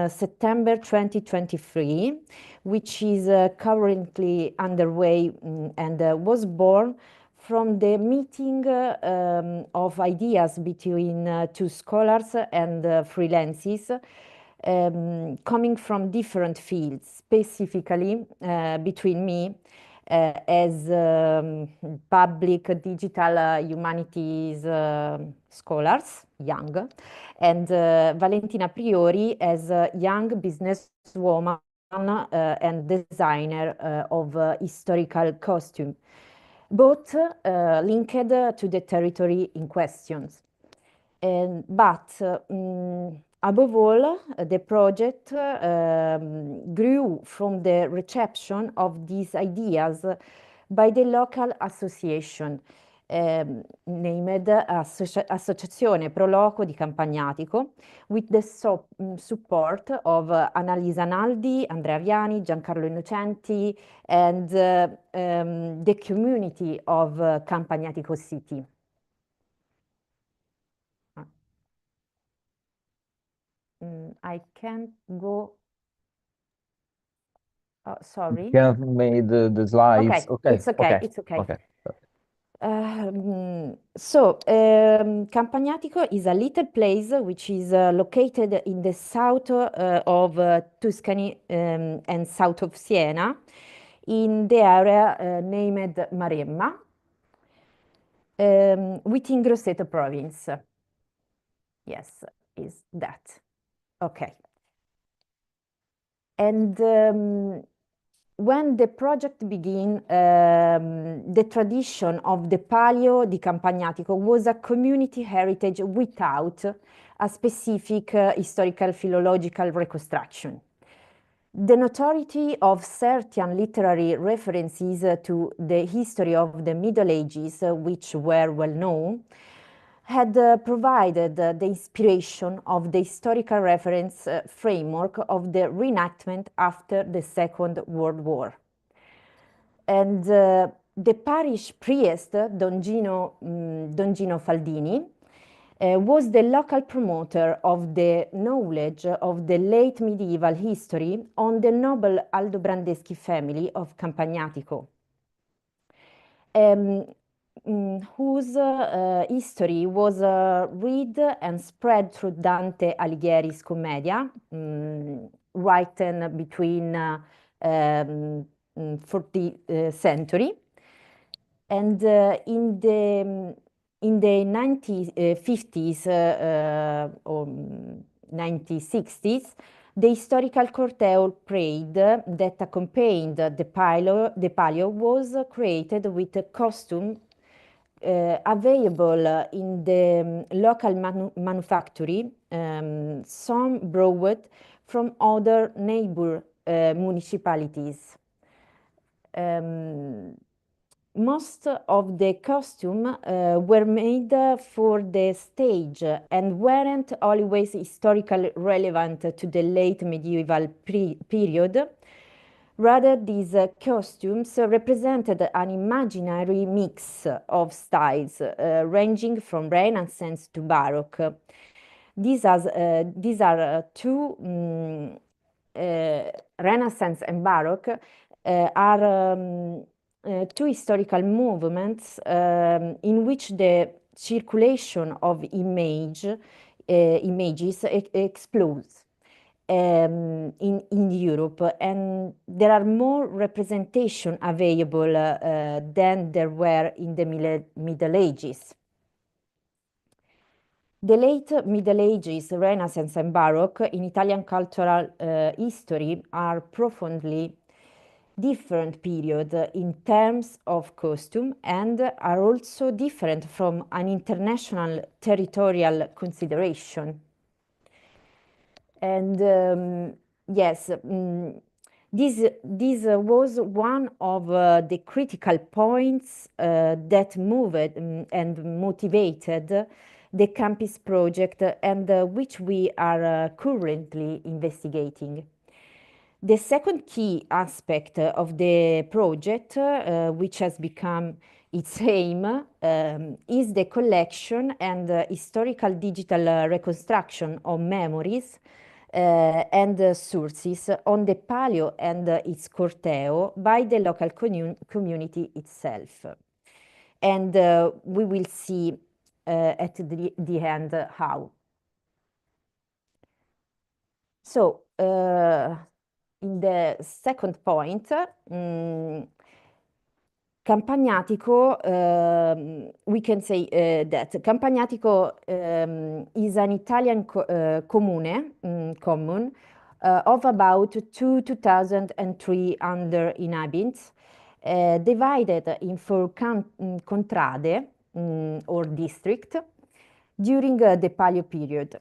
September 2023, which is currently underway and was born from the meeting of ideas between two scholars and freelances coming from different fields, specifically between me as public digital humanities scholars, young, and Valentina Priori as a young businesswoman and designer of historical costume, both linked to the territory in questions. But above all, the project grew from the reception of these ideas by the local association, named Associazione Pro Loco di Campagnatico, with the support of Annalisa Naldi, Andrea Viani, Giancarlo Innocenti, and the community of Campagnatico City. I can't go. Oh, sorry. You have made the slides. Okay, it's okay. It's okay. Okay. Campagnatico is a little place which is located in the south of Tuscany and south of Siena, in the area named Maremma, within Grosseto province. Yes, is that. Okay. And when the project began, the tradition of the Palio di Campagnatico was a community heritage without a specific historical philological reconstruction. The notoriety of certain literary references to the history of the Middle Ages, which were well known, had provided the inspiration of the historical reference framework of the reenactment after the Second World War. And the parish priest, Don Gino Faldini, was the local promoter of the knowledge of the late medieval history on the noble Aldobrandeschi family of Campagnatico, whose history was read and spread through Dante Alighieri's Commedia, written between 14th century. And in the 1950s or 1960s, the historical corteo parade that accompanied the palio was created with a costume available in the local manufactory, some brought from other neighbor municipalities. Most of the costume were made for the stage and weren't always historically relevant to the late medieval period. Rather, these costumes represented an imaginary mix of styles, ranging from Renaissance to Baroque. These are two Renaissance and Baroque are two historical movements in which the circulation of images explodes in Europe, and there are more representation available than there were in the Middle Ages. The late Middle Ages, Renaissance and Baroque in Italian cultural history are profoundly different period in terms of costume and are also different from an international territorial consideration. And yes, this was one of the critical points that moved and motivated the campus project, and which we are currently investigating. The second key aspect of the project, which has become its aim, is the collection and historical digital reconstruction of memories and sources on the palio and its corteo by the local community itself. And we will see at the end how. So, in the second point, Campagnatico, we can say that Campagnatico is an Italian commune of about 2,300 inhabitants, divided in four contrade or district during the Paleo period.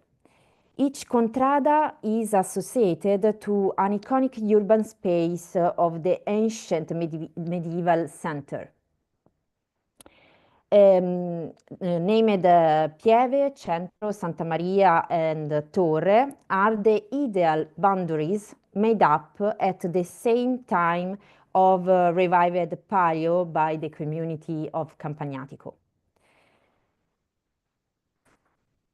Each contrada is associated to an iconic urban space of the ancient medieval center. Named Pieve, Centro, Santa Maria, and Torre are the ideal boundaries made up at the same time of revived Palio by the community of Campagnatico.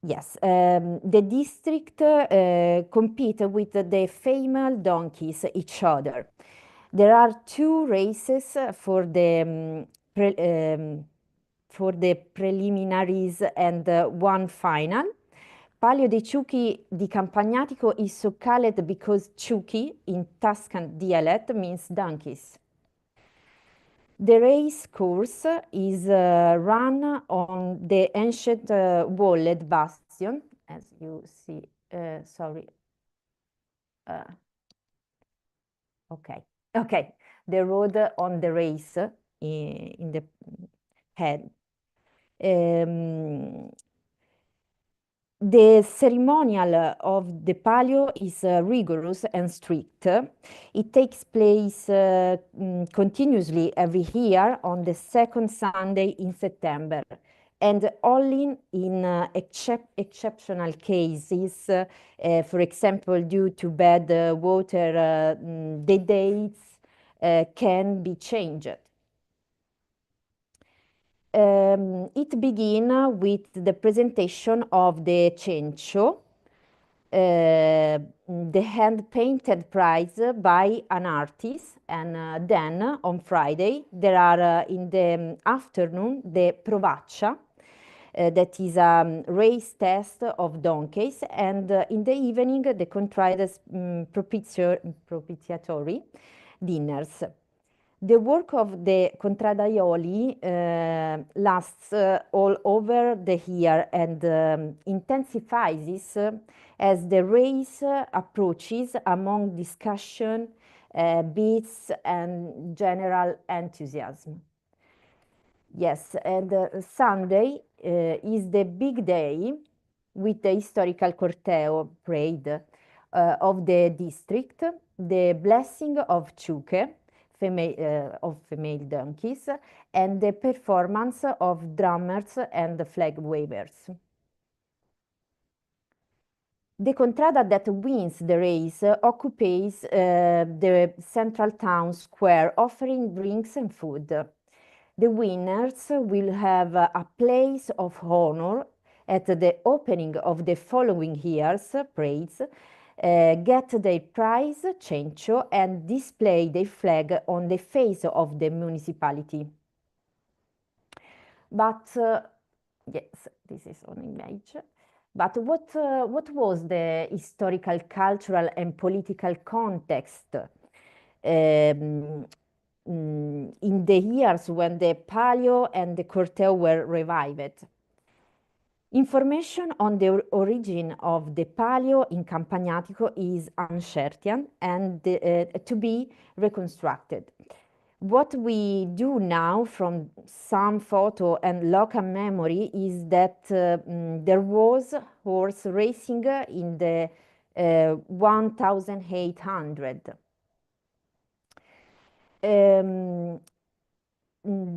Yes, the district compete with the female donkeys each other. There are two races for the preliminaries and one final. Palio dei Ciuchi di Campagnatico is so called because Ciuchi in Tuscan dialect means donkeys. The race course is run on the ancient walled bastion, as you see, sorry. Okay, the road on the race in the head. The ceremonial of the Palio is rigorous and strict. It takes place continuously every year on the second Sunday in September, and only in exceptional cases, for example, due to bad water, the dates can be changed. It begins with the presentation of the cencio, the hand-painted prize by an artist, and then on Friday there are in the afternoon the provaccia, that is a race test of donkeys, and in the evening the contrades propitiatory dinners. The work of the contradaioli lasts all over the year and intensifies as the race approaches among discussion, beats, and general enthusiasm. Yes, and Sunday is the big day with the historical corteo parade of the district, the blessing of Ciuche, female donkeys, and the performance of drummers and flag wavers. The contrada that wins the race occupies the central town square, offering drinks and food. The winners will have a place of honor at the opening of the following year's parades, get their prize, cencio, and display their flag on the face of the municipality. But, yes, this is on image. But what was the historical, cultural, and political context in the years when the Palio and the corteo were revived? Information on the origin of the Palio in Campagnatico is uncertain and to be reconstructed. What we do now from some photo and local memory is that there was horse racing in the 1800.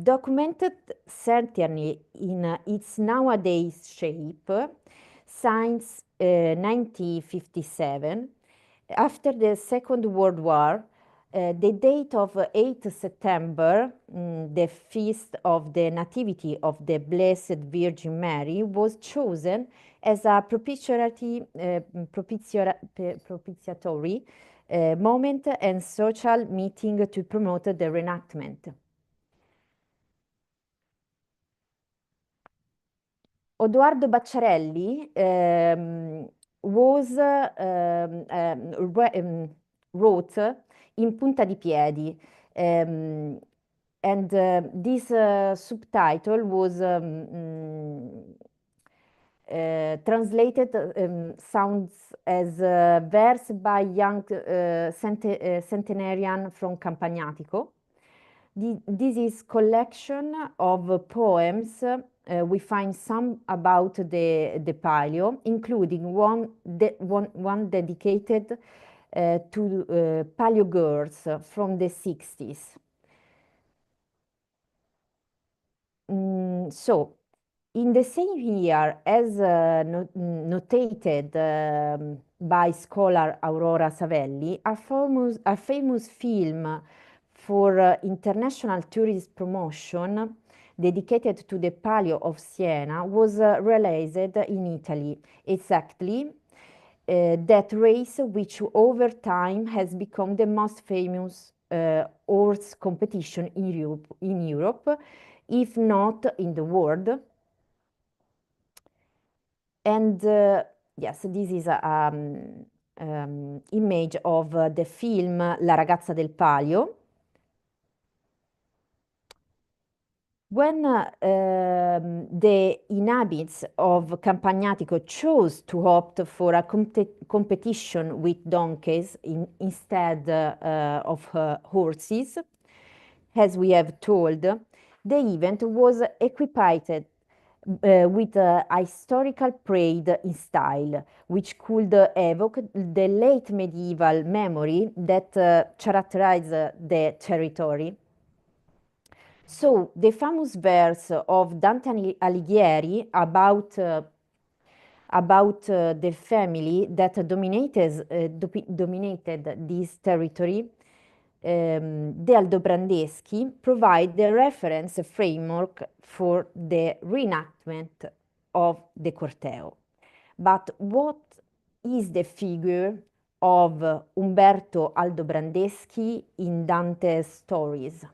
Documented certainly in its nowadays shape since 1957. After the Second World War, the date of 8 September, the feast of the Nativity of the Blessed Virgin Mary, was chosen as a propitiatory moment and social meeting to promote the reenactment. Odoardo Bacciarelli wrote in punta di piedi, and this subtitle was translated sounds as verse by young centenarian from Campagnatico. This is collection of poems. We find some about the Palio, including one dedicated to Palio girls from the 60s. So, in the same year, as notated by scholar Aurora Savelli, a famous film for international tourist promotion dedicated to the Palio of Siena was released in Italy, exactly that race which over time has become the most famous horse competition in Europe, if not in the world. And yes, this is an image of the film La ragazza del Palio. When the inhabitants of Campagnatico chose to opt for a competition with donkeys instead of horses, as we have told, the event was equipped with a historical parade in style, which could evoke the late medieval memory that characterized the territory. So the famous verse of Dante Alighieri about the family that dominated this territory, the Aldobrandeschi, provide the reference framework for the reenactment of the corteo. But what is the figure of Umberto Aldobrandeschi in Dante's stories?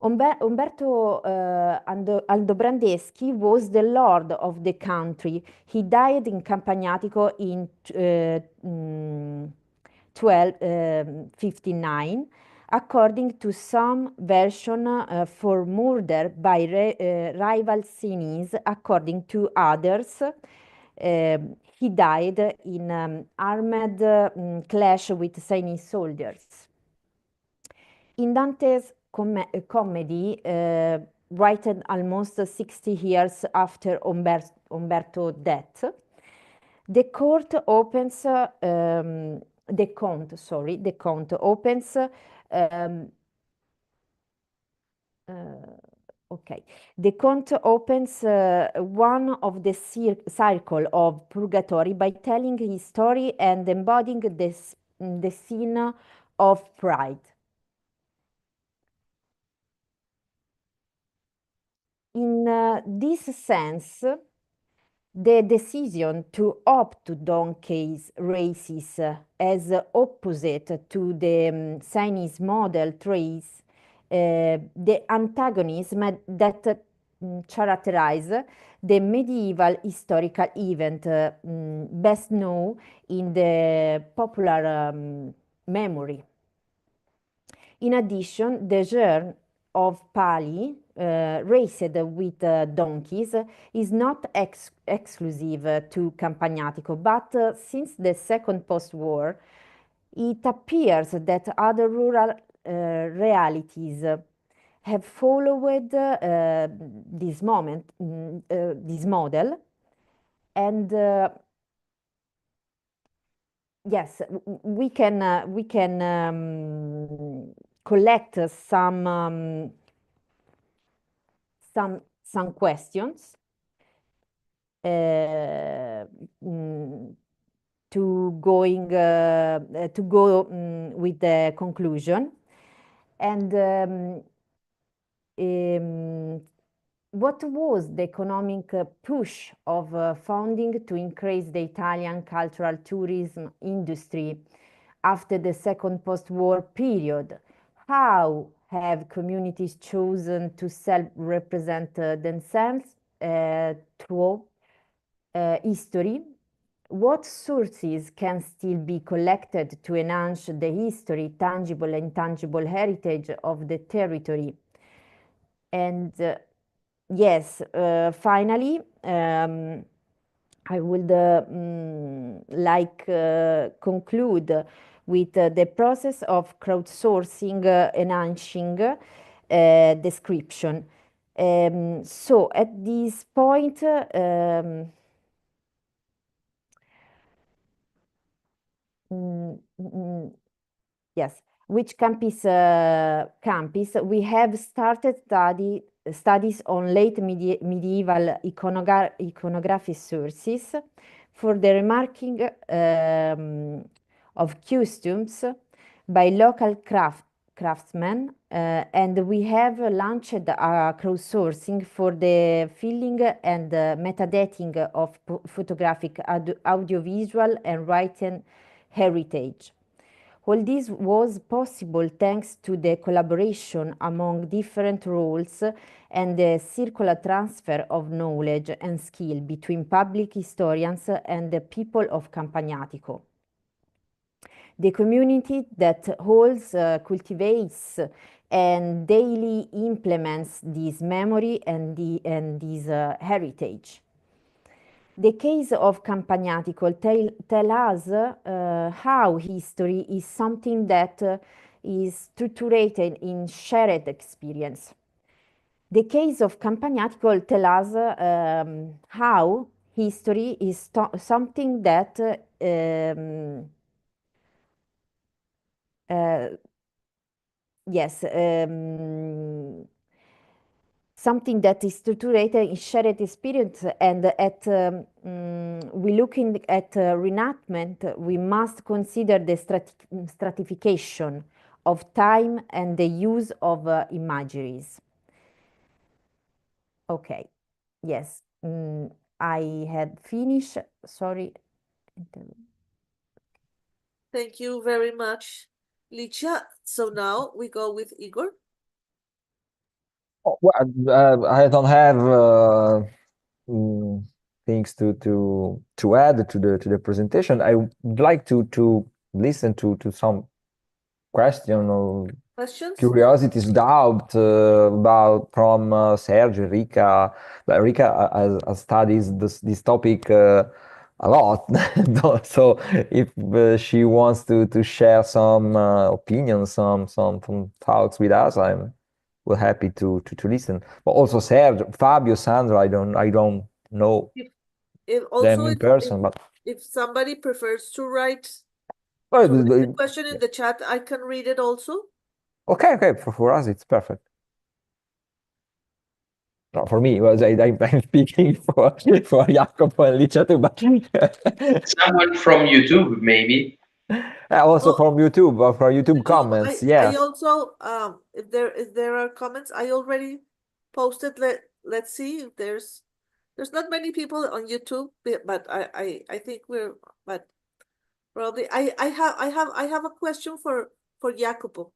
Umberto Aldobrandeschi was the lord of the country. He died in Campagnatico in 1259, according to some version for murder by rival Sienese. According to others, he died in armed clash with Sienese soldiers. In Dante's comedy, written almost 60 years after Umberto's death, the Conte opens. The Conte opens one of the circle of purgatory by telling his story and embodying the scene of pride. In this sense, the decision to opt to donkeys races as opposite to the Chinese model trace the antagonism that characterize the medieval historical event best known in the popular memory. In addition, the journey of Pali, raced with donkeys, is not exclusive to Campagnatico, but since the second post-war, it appears that other rural realities have followed this model, and yes, we can collect some questions to go with the conclusion. And what was the economic push of funding to increase the Italian cultural tourism industry after the second post-war period? How have communities chosen to self-represent themselves through history? What sources can still be collected to enhance the history, tangible and intangible heritage of the territory? And yes, finally, I would conclude with the process of crowdsourcing enhancing description. So at this point, yes, which campus we have started studies on late medieval iconography sources for the remarking of costumes by local craftsmen, and we have launched a crowdsourcing for the filling and metadating of photographic, audiovisual, and written heritage. All this was possible thanks to the collaboration among different roles and the circular transfer of knowledge and skill between public historians and the people of Campagnatico. The community that holds, cultivates, and daily implements this memory and this heritage. The case of Campagnatico tell us how history is something that is structured in shared experience. The case of Campagnatico tell us how history is something that yes, something that is structured in shared experience, and we looking at reenactment, we must consider the stratification of time and the use of imageries. Okay, yes, I had finished, sorry. Thank you very much, Licia. So now we go with Igor. Oh, well, I don't have things to add to the presentation. I would like to listen to some question or Questions? curiosities, doubt about from Sergio, Rika. But Rika has studies this topic a lot. So if she wants to share some opinions, some thoughts with us, we're happy to listen. But also Sergio, Fabio, Sandra, I don't know If them also in person, but if somebody prefers to write well, the question in the chat, I can read it also. okay, for us it's perfect. No, for me, well, I'm speaking for Jacopo and Licia too, but Someone from YouTube, maybe. also Oh, from YouTube, or from YouTube comments, I yes. also if there are comments, I already posted. Let's see if there's not many people on YouTube, but I think but probably I have a question for Jacopo.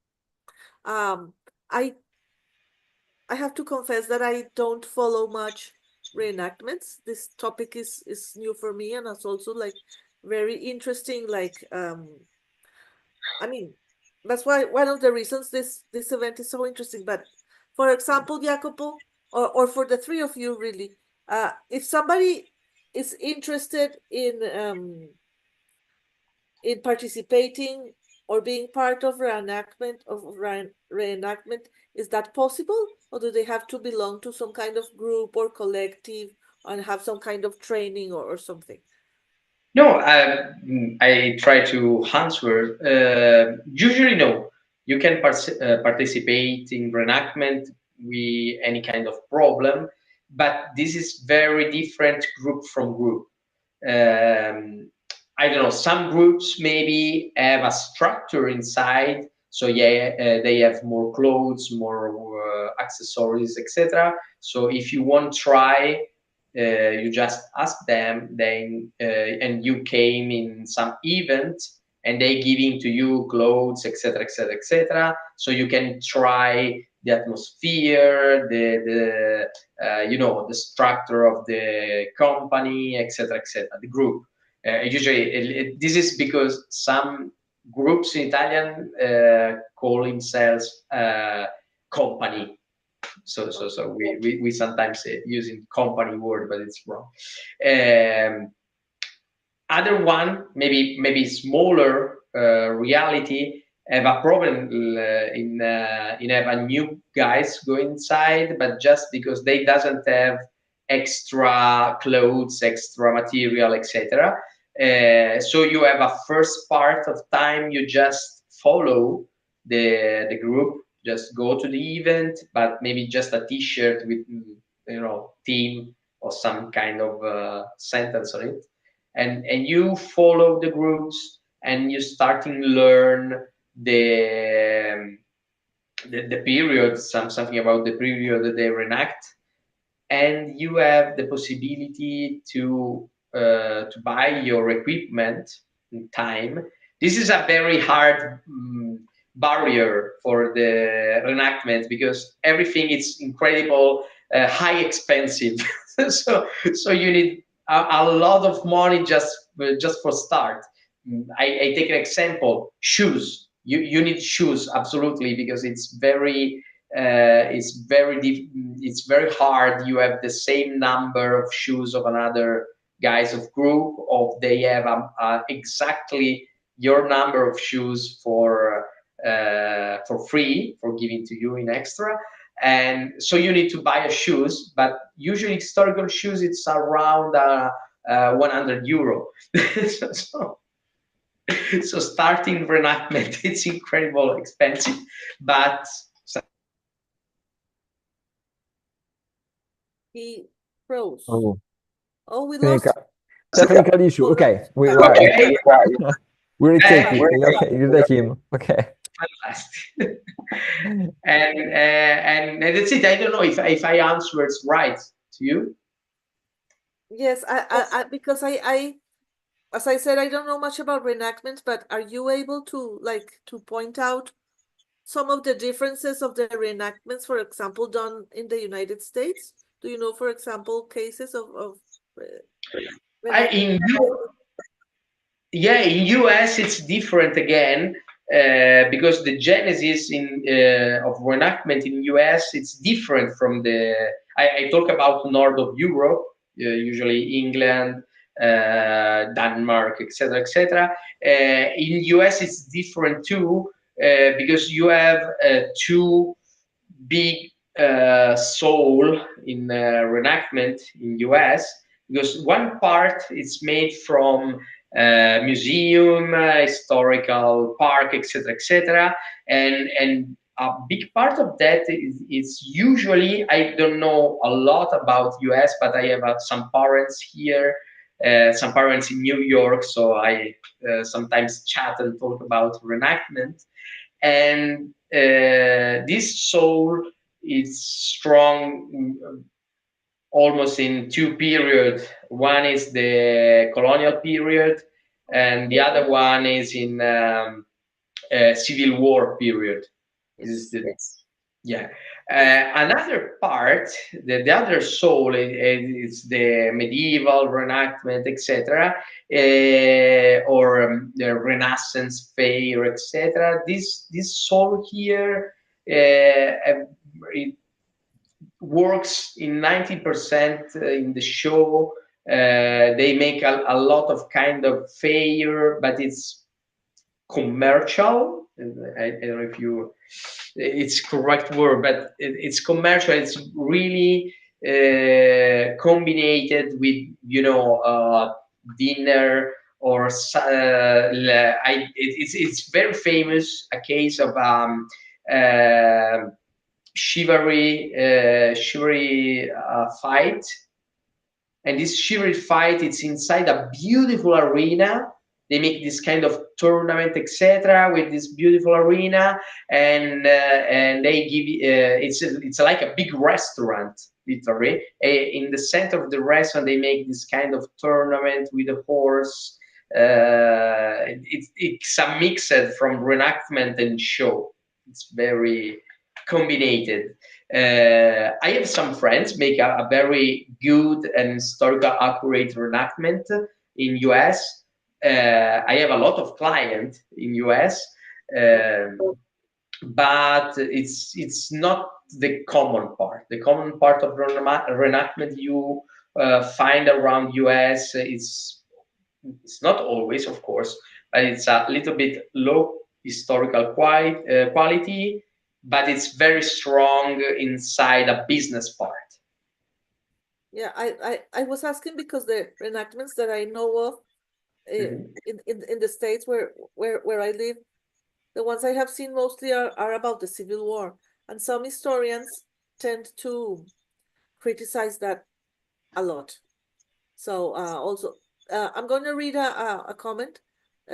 I have to confess that I don't follow much reenactments. This topic is new for me, and it's also like very interesting. Like I mean, that's why one of the reasons this event is so interesting. But for example, Jacopo, or for the three of you, really, if somebody is interested in participating or being part of reenactment, is that possible, or do they have to belong to some kind of group or collective and have some kind of training or something? No, I try to answer. Usually, no. You can participate in reenactment with any kind of problem, but this is very different group from group. I don't know. Some groups maybe have a structure inside, so yeah, they have more clothes, more accessories, etc. So if you want to try, you just ask them, then and you came in some event and they giving to you clothes, etc., etc., etc. So you can try the atmosphere, the structure of the company, etc., etc., the group. Usually, this is because some groups in Italian call themselves company. So we sometimes using company word, but it's wrong. Other one, maybe smaller reality, have a problem in have a new guys go inside, but just because they doesn't have extra clothes, extra material, etc. So you have a first part of time you just follow the group, just go to the event, but maybe just a T-shirt with team or some kind of sentence on it, and you follow the groups and you starting learn the period, something about the period that they reenact, and you have the possibility to buy your equipment in time. This is a very hard barrier for the reenactment because everything is incredible, high expensive. so you need a lot of money just for start. I take an example: shoes. You need shoes absolutely because it's very it's very hard. You have the same number of shoes of another guys of group, of they have exactly your number of shoes for free, for giving to you in extra. And so you need to buy a shoes, but usually historical shoes, it's around 100 euro. So starting reenactment, it's incredible expensive, but He froze. Oh, Oh, we lost. technical issue. Okay, we Okay. retake it. Okay, you take him. Okay. Fantastic. And that's it. I don't know if I answered right to you. Yes, I because I as I said, I don't know much about reenactments, but are you able to point out some of the differences of the reenactments, for example, done in the United States? Do you know, for example, cases of In US it's different again, because the genesis of reenactment in US, it's different from the. I talk about north of Europe, usually England, Denmark, etc., etc. In US it's different too, because you have two big soul in reenactment in US, because one part is made from museum, historical park, etc., etc., and a big part of that is usually, I don't know a lot about US, but I have some parents here, some parents in New York, so I sometimes chat and talk about reenactment. And this soul is strong almost in two periods. One is the colonial period, and the other one is in Civil War period. This is yeah. Another part, the other soul is the medieval reenactment, etc., or the Renaissance fair, etc. This soul here, it works in 90% in the show. They make a lot of kind of fair, but it's commercial. I don't know if it's correct word, but it's commercial. It's really combined with dinner or it's very famous, a case of chivalry fight. And this chivalry fight, it's inside a beautiful arena. They make this kind of tournament, etc., with this beautiful arena, and they give it's like a big restaurant, literally. In the center of the restaurant, they make this kind of tournament with a horse. It's a mix from reenactment and show. It's very combined. I have some friends make a very good and historical accurate reenactment in US. I have a lot of clients in US, but it's not the common part. The common part of reenactment you find around US. It's not always, of course, but it's a little bit low historical quality, but it's very strong inside a business part. Yeah, I was asking because the reenactments that I know of in the States where I live, the ones I have seen mostly are about the Civil War. And some historians tend to criticize that a lot. So also, I'm going to read a comment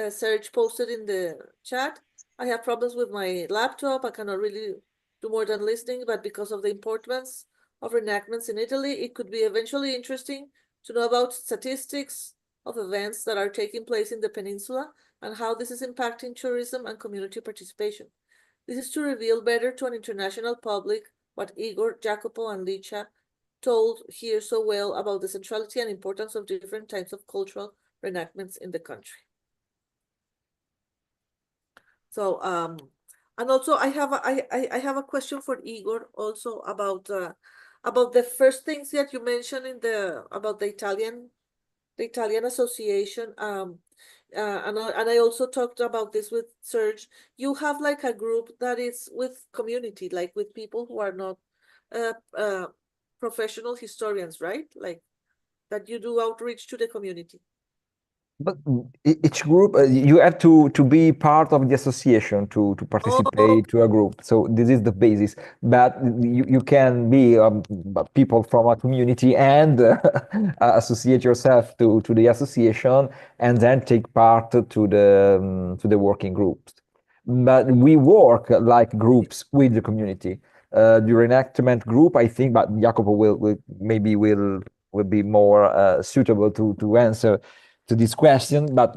Serge posted in the chat. I have problems with my laptop. I cannot really do more than listening, but because of the importance of reenactments in Italy, it could be eventually interesting to know about statistics of events that are taking place in the peninsula and how this is impacting tourism and community participation. This is to reveal better to an international public what Igor, Jacopo, and Licia told here so well about the centrality and importance of different types of cultural reenactments in the country. So, and also I have a question for Igor also about the first things that you mentioned about the Italian association. And I also talked about this with Serge. You have like a group that is with community, like with people who are not professional historians, right? Like that you do outreach to the community. But each group, you have to be part of the association to participate to a group. So this is the basis. But you can be people from a community and associate yourself to the association and then take part to the working groups. But we work like groups with the community. The reenactment group, I think, but Jacopo will be more suitable to answer to this question, but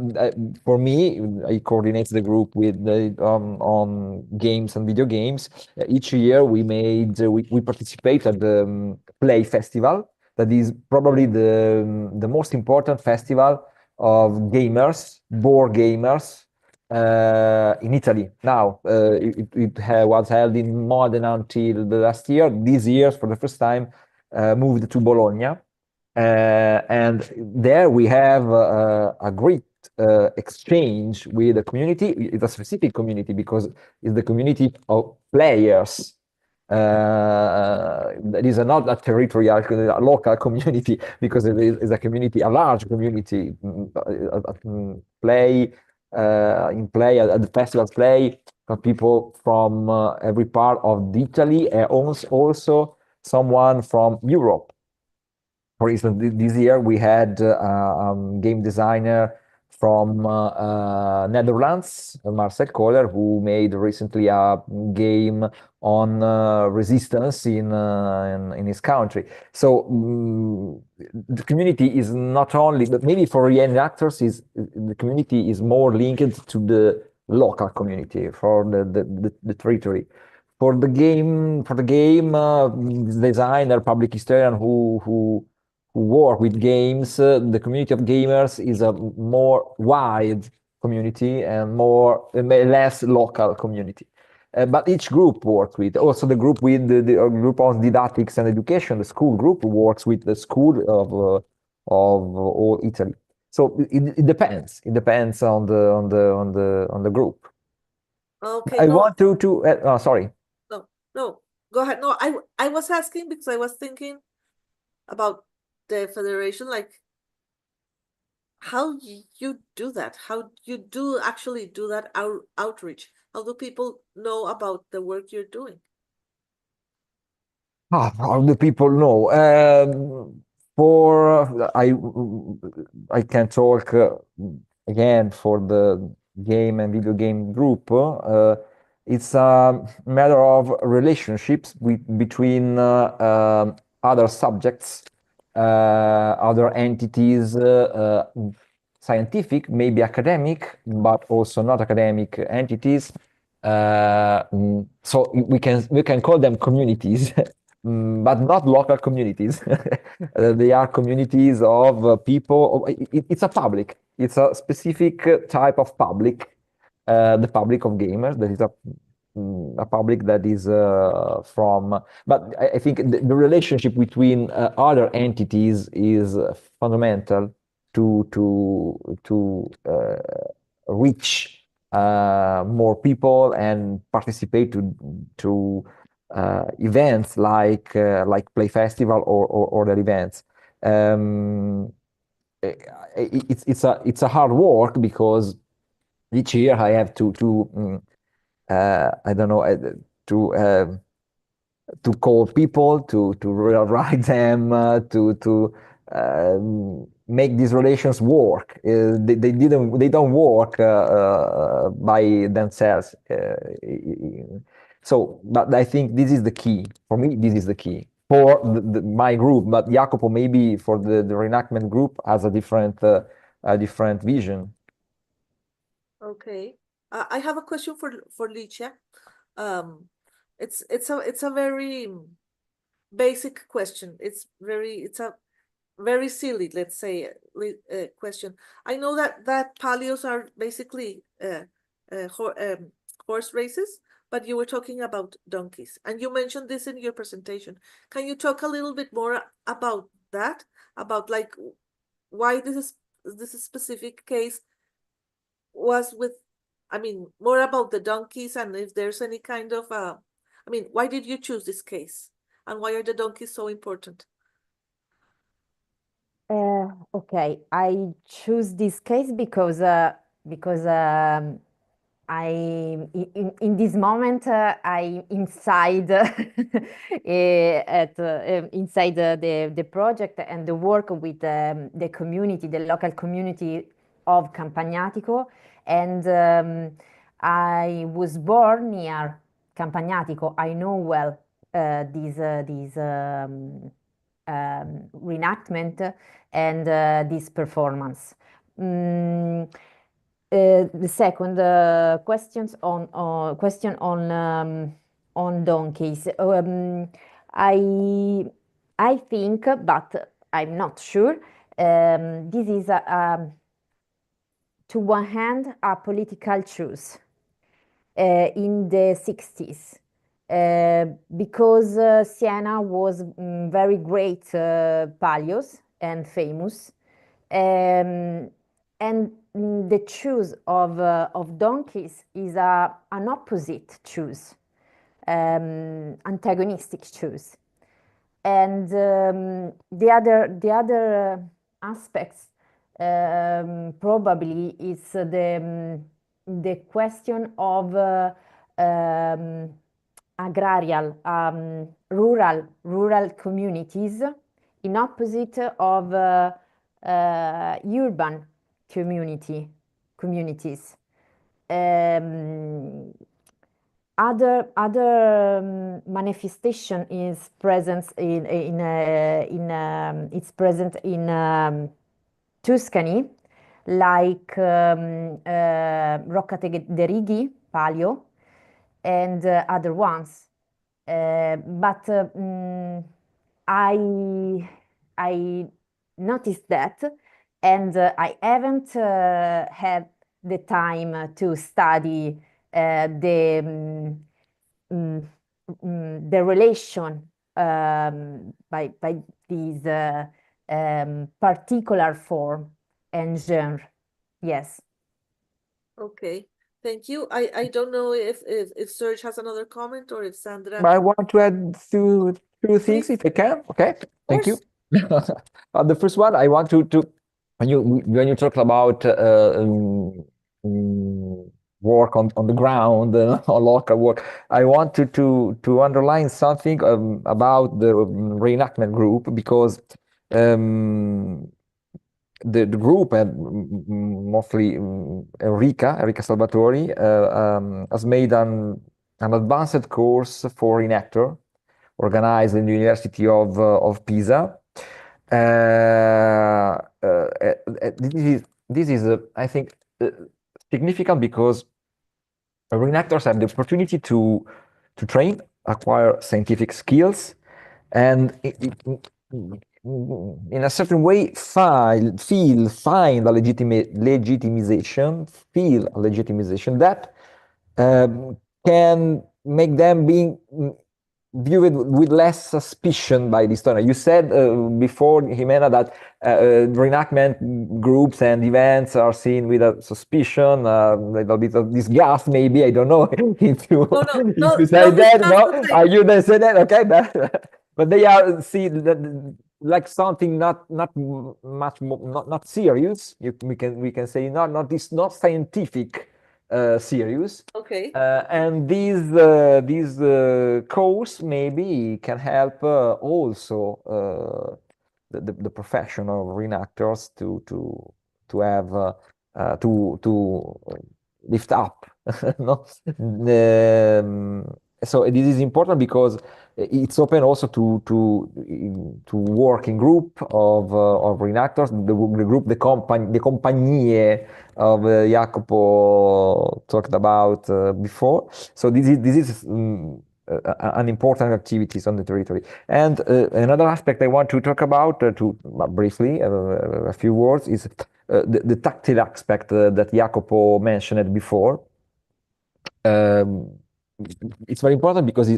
for me, I coordinate the group with on games and video games. Each year we participate at the Play Festival. That is probably the most important festival of gamers, board gamers, in Italy. Now, it was held in Modena until the last year. This year, for the first time, moved to Bologna. And there we have a great exchange with the community. It's a specific community because it's the community of players. That is not a territorial, a local community because it is a community, a large community. Play at the festivals, play for people from every part of Italy, and also someone from Europe. For instance, this year we had a game designer from Netherlands, Marcel Kohler, who made recently a game on resistance in his country. So the community is not only, but maybe for reenactors, the community is more linked to the local community, for the territory. For the game designer, public historian who work with games, the community of gamers is a more wide community and less local community. But each group works with, also the group with the group on didactics and education, the school group works with the school of all Italy. So it depends. It depends on the group. Okay. I want sorry. No, go ahead. No, I was asking because I was thinking about the federation, like how you do that, how you do actually do that outreach. How do people know about the work you're doing? How do people know? I can talk again for the game and video game group. It's a matter of relationships between other subjects, other entities, scientific, maybe academic, but also not academic entities. So we can call them communities. But not local communities. They are communities of people. It's a public. It's a specific type of public, the public of gamers. That is a public that is from, but I think the relationship between other entities is fundamental to reach more people and participate to events like Play Festival or other events. It's a hard work because each year I have to I don't know to call people to write them to make these relations work. They don't work by themselves. So, but I think this is the key for me. This is the key for my group. But Jacopo maybe for the reenactment group has a different vision. Okay. I have a question for Licia. It's a very basic question. It's a very silly, let's say, question. I know that palios are basically horse races, but you were talking about donkeys, and you mentioned this in your presentation. Can you talk a little bit more about that? About like why this specific case was with, I mean, more about the donkeys and if there's any kind of I mean, why did you choose this case? And why are the donkeys so important? Okay, I choose this case because I in this moment I inside inside the project and the work with the community, the local community of Campagnatico, and I was born near Campagnatico. I know well this reenactment and this performance. The second question on donkeys. I think, but I'm not sure. This is to one hand a political choice in the 60s. Because Siena was very great palios and famous, and the choose of donkeys is an opposite choose, antagonistic choose. And the other aspects probably is the question of agrarial rural communities in opposite of urban communities. Other manifestation is present it's present in Tuscany, like Rocca de Righi, Palio, and other ones. But I noticed that, and I haven't had the time to study the relation by this particular form and genre. Yes. Okay, thank you. I don't know if Serge has another comment or if Sandra. I want to add two things Please. if I can. Okay, thank you. Course. The first one, I want to when you talk about work on the ground, or local work, I want to underline something about the reenactment group, because the group, and mostly Enrica Salvatori, has made an advanced course for reenactor organized in the University of Pisa. This is I think significant because reenactors have the opportunity to train, acquire scientific skills, and in a certain way find a legitimization that can make them being viewed with less suspicion by the historian. You said before, Jimena, that reenactment groups and events are seen with a suspicion, a little bit of disgust, maybe. I don't know if you, No, if you say that. disgust, No, okay. you didn't say that. Okay, but they are seen like something not much more, not serious. We can say not scientific serious. Okay. And these course maybe can help also the profession of reenactors to have to lift up. No? So this is important because it's open also to working group of reenactors, the group, the company, the compagnie of Jacopo talked about before. So this is an important activities on the territory. And another aspect I want to talk about, briefly, a few words, is the tactile aspect that Jacopo mentioned before. It's very important because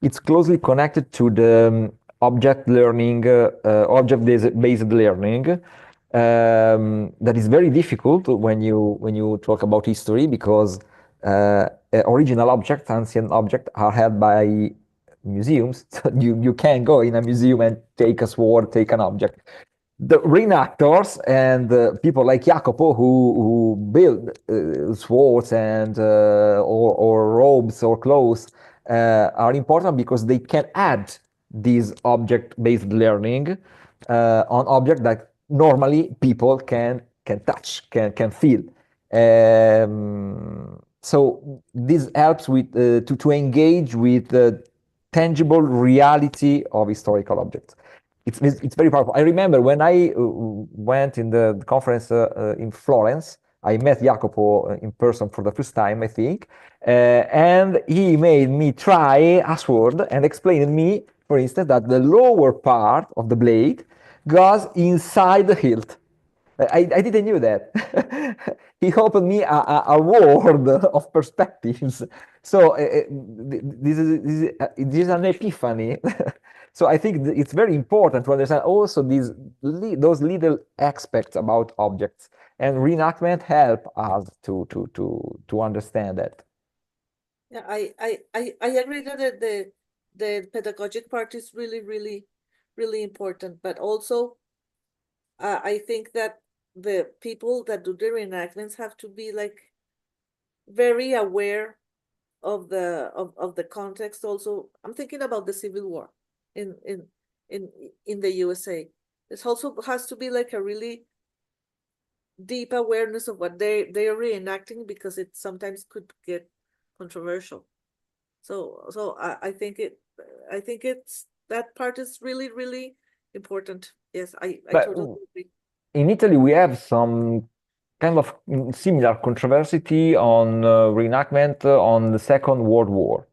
it's closely connected to the object learning, object-based learning. That is very difficult when you talk about history, because original objects, ancient objects, are held by museums. So you can go in a museum and take a sword, take an object. The reenactors and people like Jacopo who build swords and or robes or clothes are important because they can add this object-based learning on object that normally people can touch, can feel. So this helps with to engage with the tangible reality of historical objects. It's very powerful. I remember when I went in the conference in Florence, I met Jacopo in person for the first time, I think, and he made me try a sword and explained to me, for instance, that the lower part of the blade goes inside the hilt. I didn't knew that. He opened me a world of perspectives. So this is an epiphany. So I think it's very important to understand also those little aspects about objects, and reenactment help us to understand that. Yeah, I agree that the pedagogic part is really important, but also I think that the people that do the reenactments have to be like very aware of the context also. I'm thinking about the Civil War in the USA. This also has to be like a really deep awareness of what they're reenacting, because it sometimes could get controversial. So I think it's that part is really important. Yes, I But totally agree. in Italy, we have some kind of similar controversy on reenactment on the Second World War.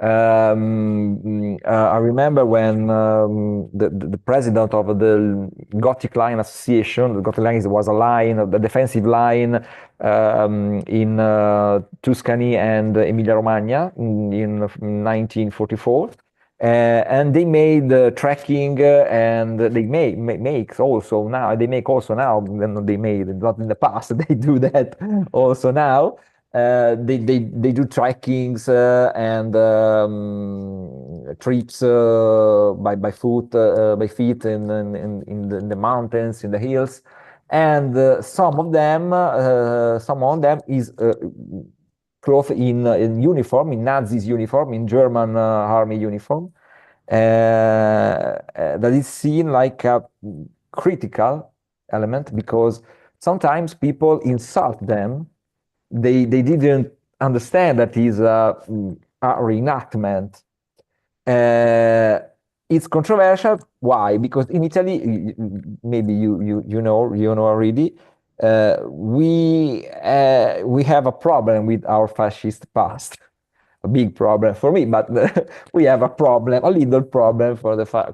I remember when the president of the Gothic Line Association, the Gothic Line was a line, the defensive line in Tuscany and Emilia-Romagna in 1944. And they made trekking, and they make also now. They make also now. They made not in the past. They do that also now. They do trekkings and trips by foot, by feet in the mountains, in the hills, and some of them is clothed in uniform, in Nazis uniform, in German army uniform. That is seen like a critical element, because sometimes people insult them. They didn't understand that is a reenactment. It's controversial. Why? Because in Italy, maybe you know already, we have a problem with our fascist past. A big problem for me, but we have a little problem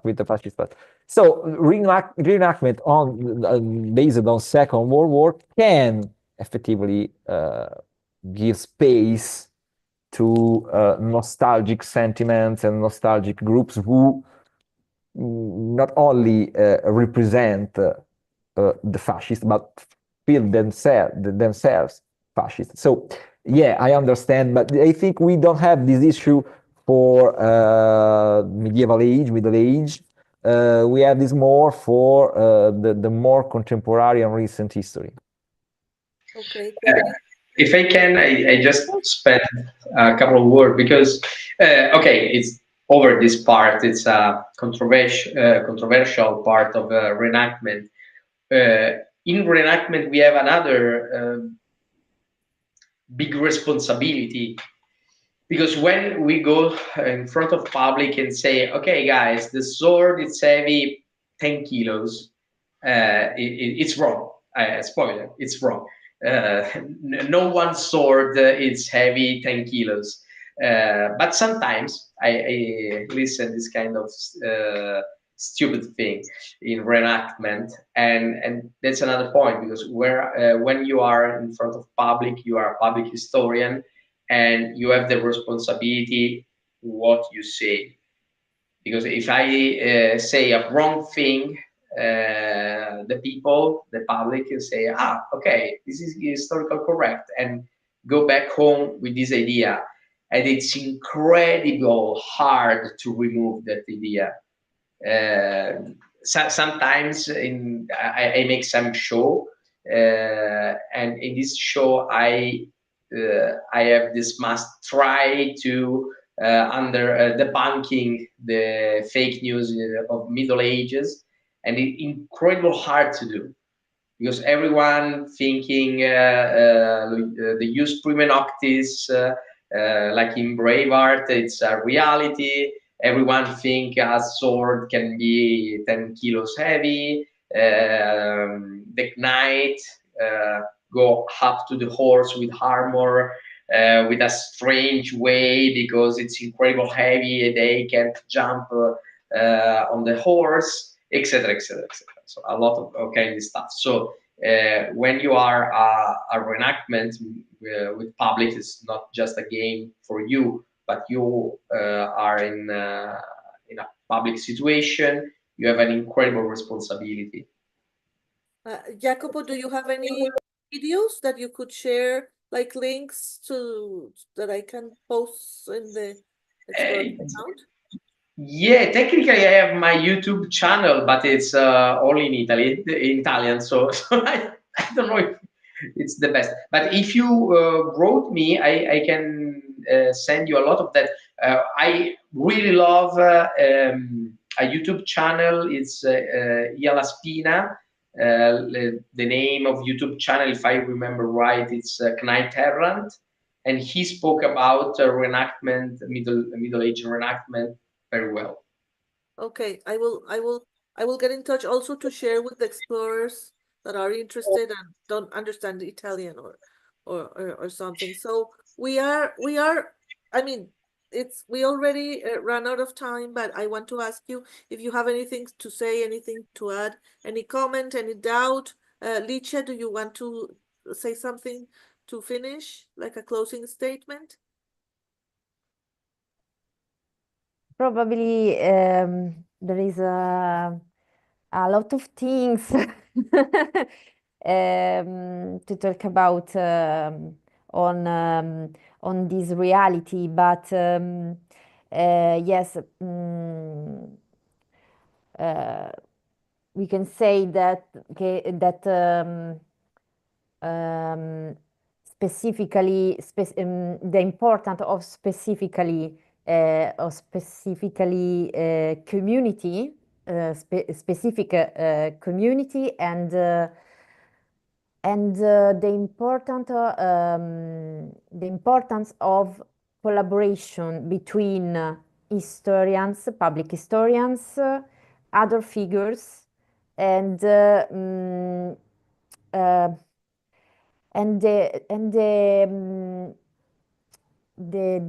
with the fascist past. So reenactment based on Second World War can effectively give space to nostalgic sentiments and nostalgic groups who not only represent the fascists, but feel themselves fascist. So yeah, I understand, but I think we don't have this issue for medieval age, middle age. We have this more for the more contemporary and recent history. Okay, thank you. If I can, I just spend a couple of words because, okay, it's over this part. It's a controversial part of reenactment. In reenactment, we have another big responsibility because when we go in front of public and say, okay, guys, the sword is heavy 10 kilos, it's wrong. Spoiler, it's wrong. No one sword is heavy 10 kilos. But sometimes I listen this kind of stupid thing in reenactment, and that's another point because when you are in front of public, you are a public historian, and you have the responsibility what you say, because if I say a wrong thing, the people, the public, will say, ah, okay, this is historical correct, and go back home with this idea, and it's incredible hard to remove that idea. Sometimes I make some show, and in this show I have this must try to under debunking the fake news of Middle Ages, and it's incredible hard to do because everyone thinking the use prima noctis, like in Braveheart, it's a reality. Everyone think a sword can be 10 kilos heavy. The knight go up to the horse with armor with a strange way because it's incredible heavy. They can't jump on the horse, etc., etc., etc. So a lot of kind of stuff. So when you are a reenactment with public, it's not just a game for you, but you are in a public situation. You have an incredible responsibility. Jacopo, do you have any videos that you could share, like links to that I can post in the Explorers account? Yeah, technically I have my YouTube channel, but it's only in Italian. So, I don't know if it's the best. But if you wrote me, I can send you a lot of that. I really love a YouTube channel. It's Ia La Spina. The name of YouTube channel, if I remember right, it's Knight Errant, and he spoke about reenactment, middle age reenactment very well. Okay, I will get in touch also to share with the explorers that are interested and don't understand the Italian or something. So I mean, we already ran out of time, but I want to ask you if you have anything to say, anything to add, any comment, any doubt. Licia, do you want to say something to finish, like a closing statement? Probably there is a lot of things to talk about on this reality, but yes, we can say that the importance of specifically community, specific community, and the importance of collaboration between historians, public historians, other figures, and the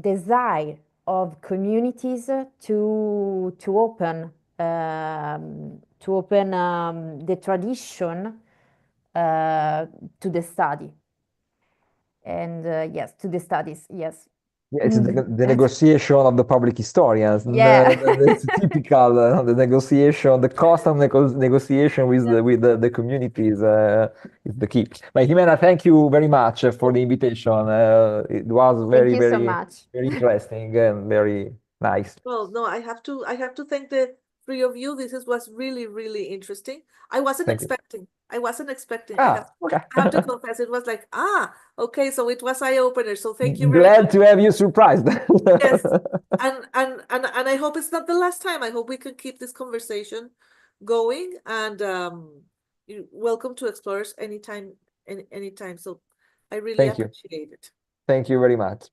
desire of communities to open the tradition to the study, and yes, to the studies, yes. Yeah, it's the negotiation of the public historians. Yeah. It's typical, the negotiation, the constant negotiation with the communities is the key. But Jimena, thank you very much for the invitation. It was Thank very, you so very, much. very interesting and very nice. Well, no, I have to thank the three of you. Was really, really interesting. I wasn't Thank you. expecting. I wasn't expecting. Okay. I have to confess, it was like, okay, so it was eye-opener. So thank you very Glad much. to have you surprised. Yes. And I hope it's not the last time. I hope we can keep this conversation going. And you're welcome to Explorers anytime, anytime. So I really Thank you. appreciate it. Thank you very much.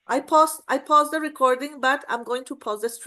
I paused the recording, but I'm going to pause the stream.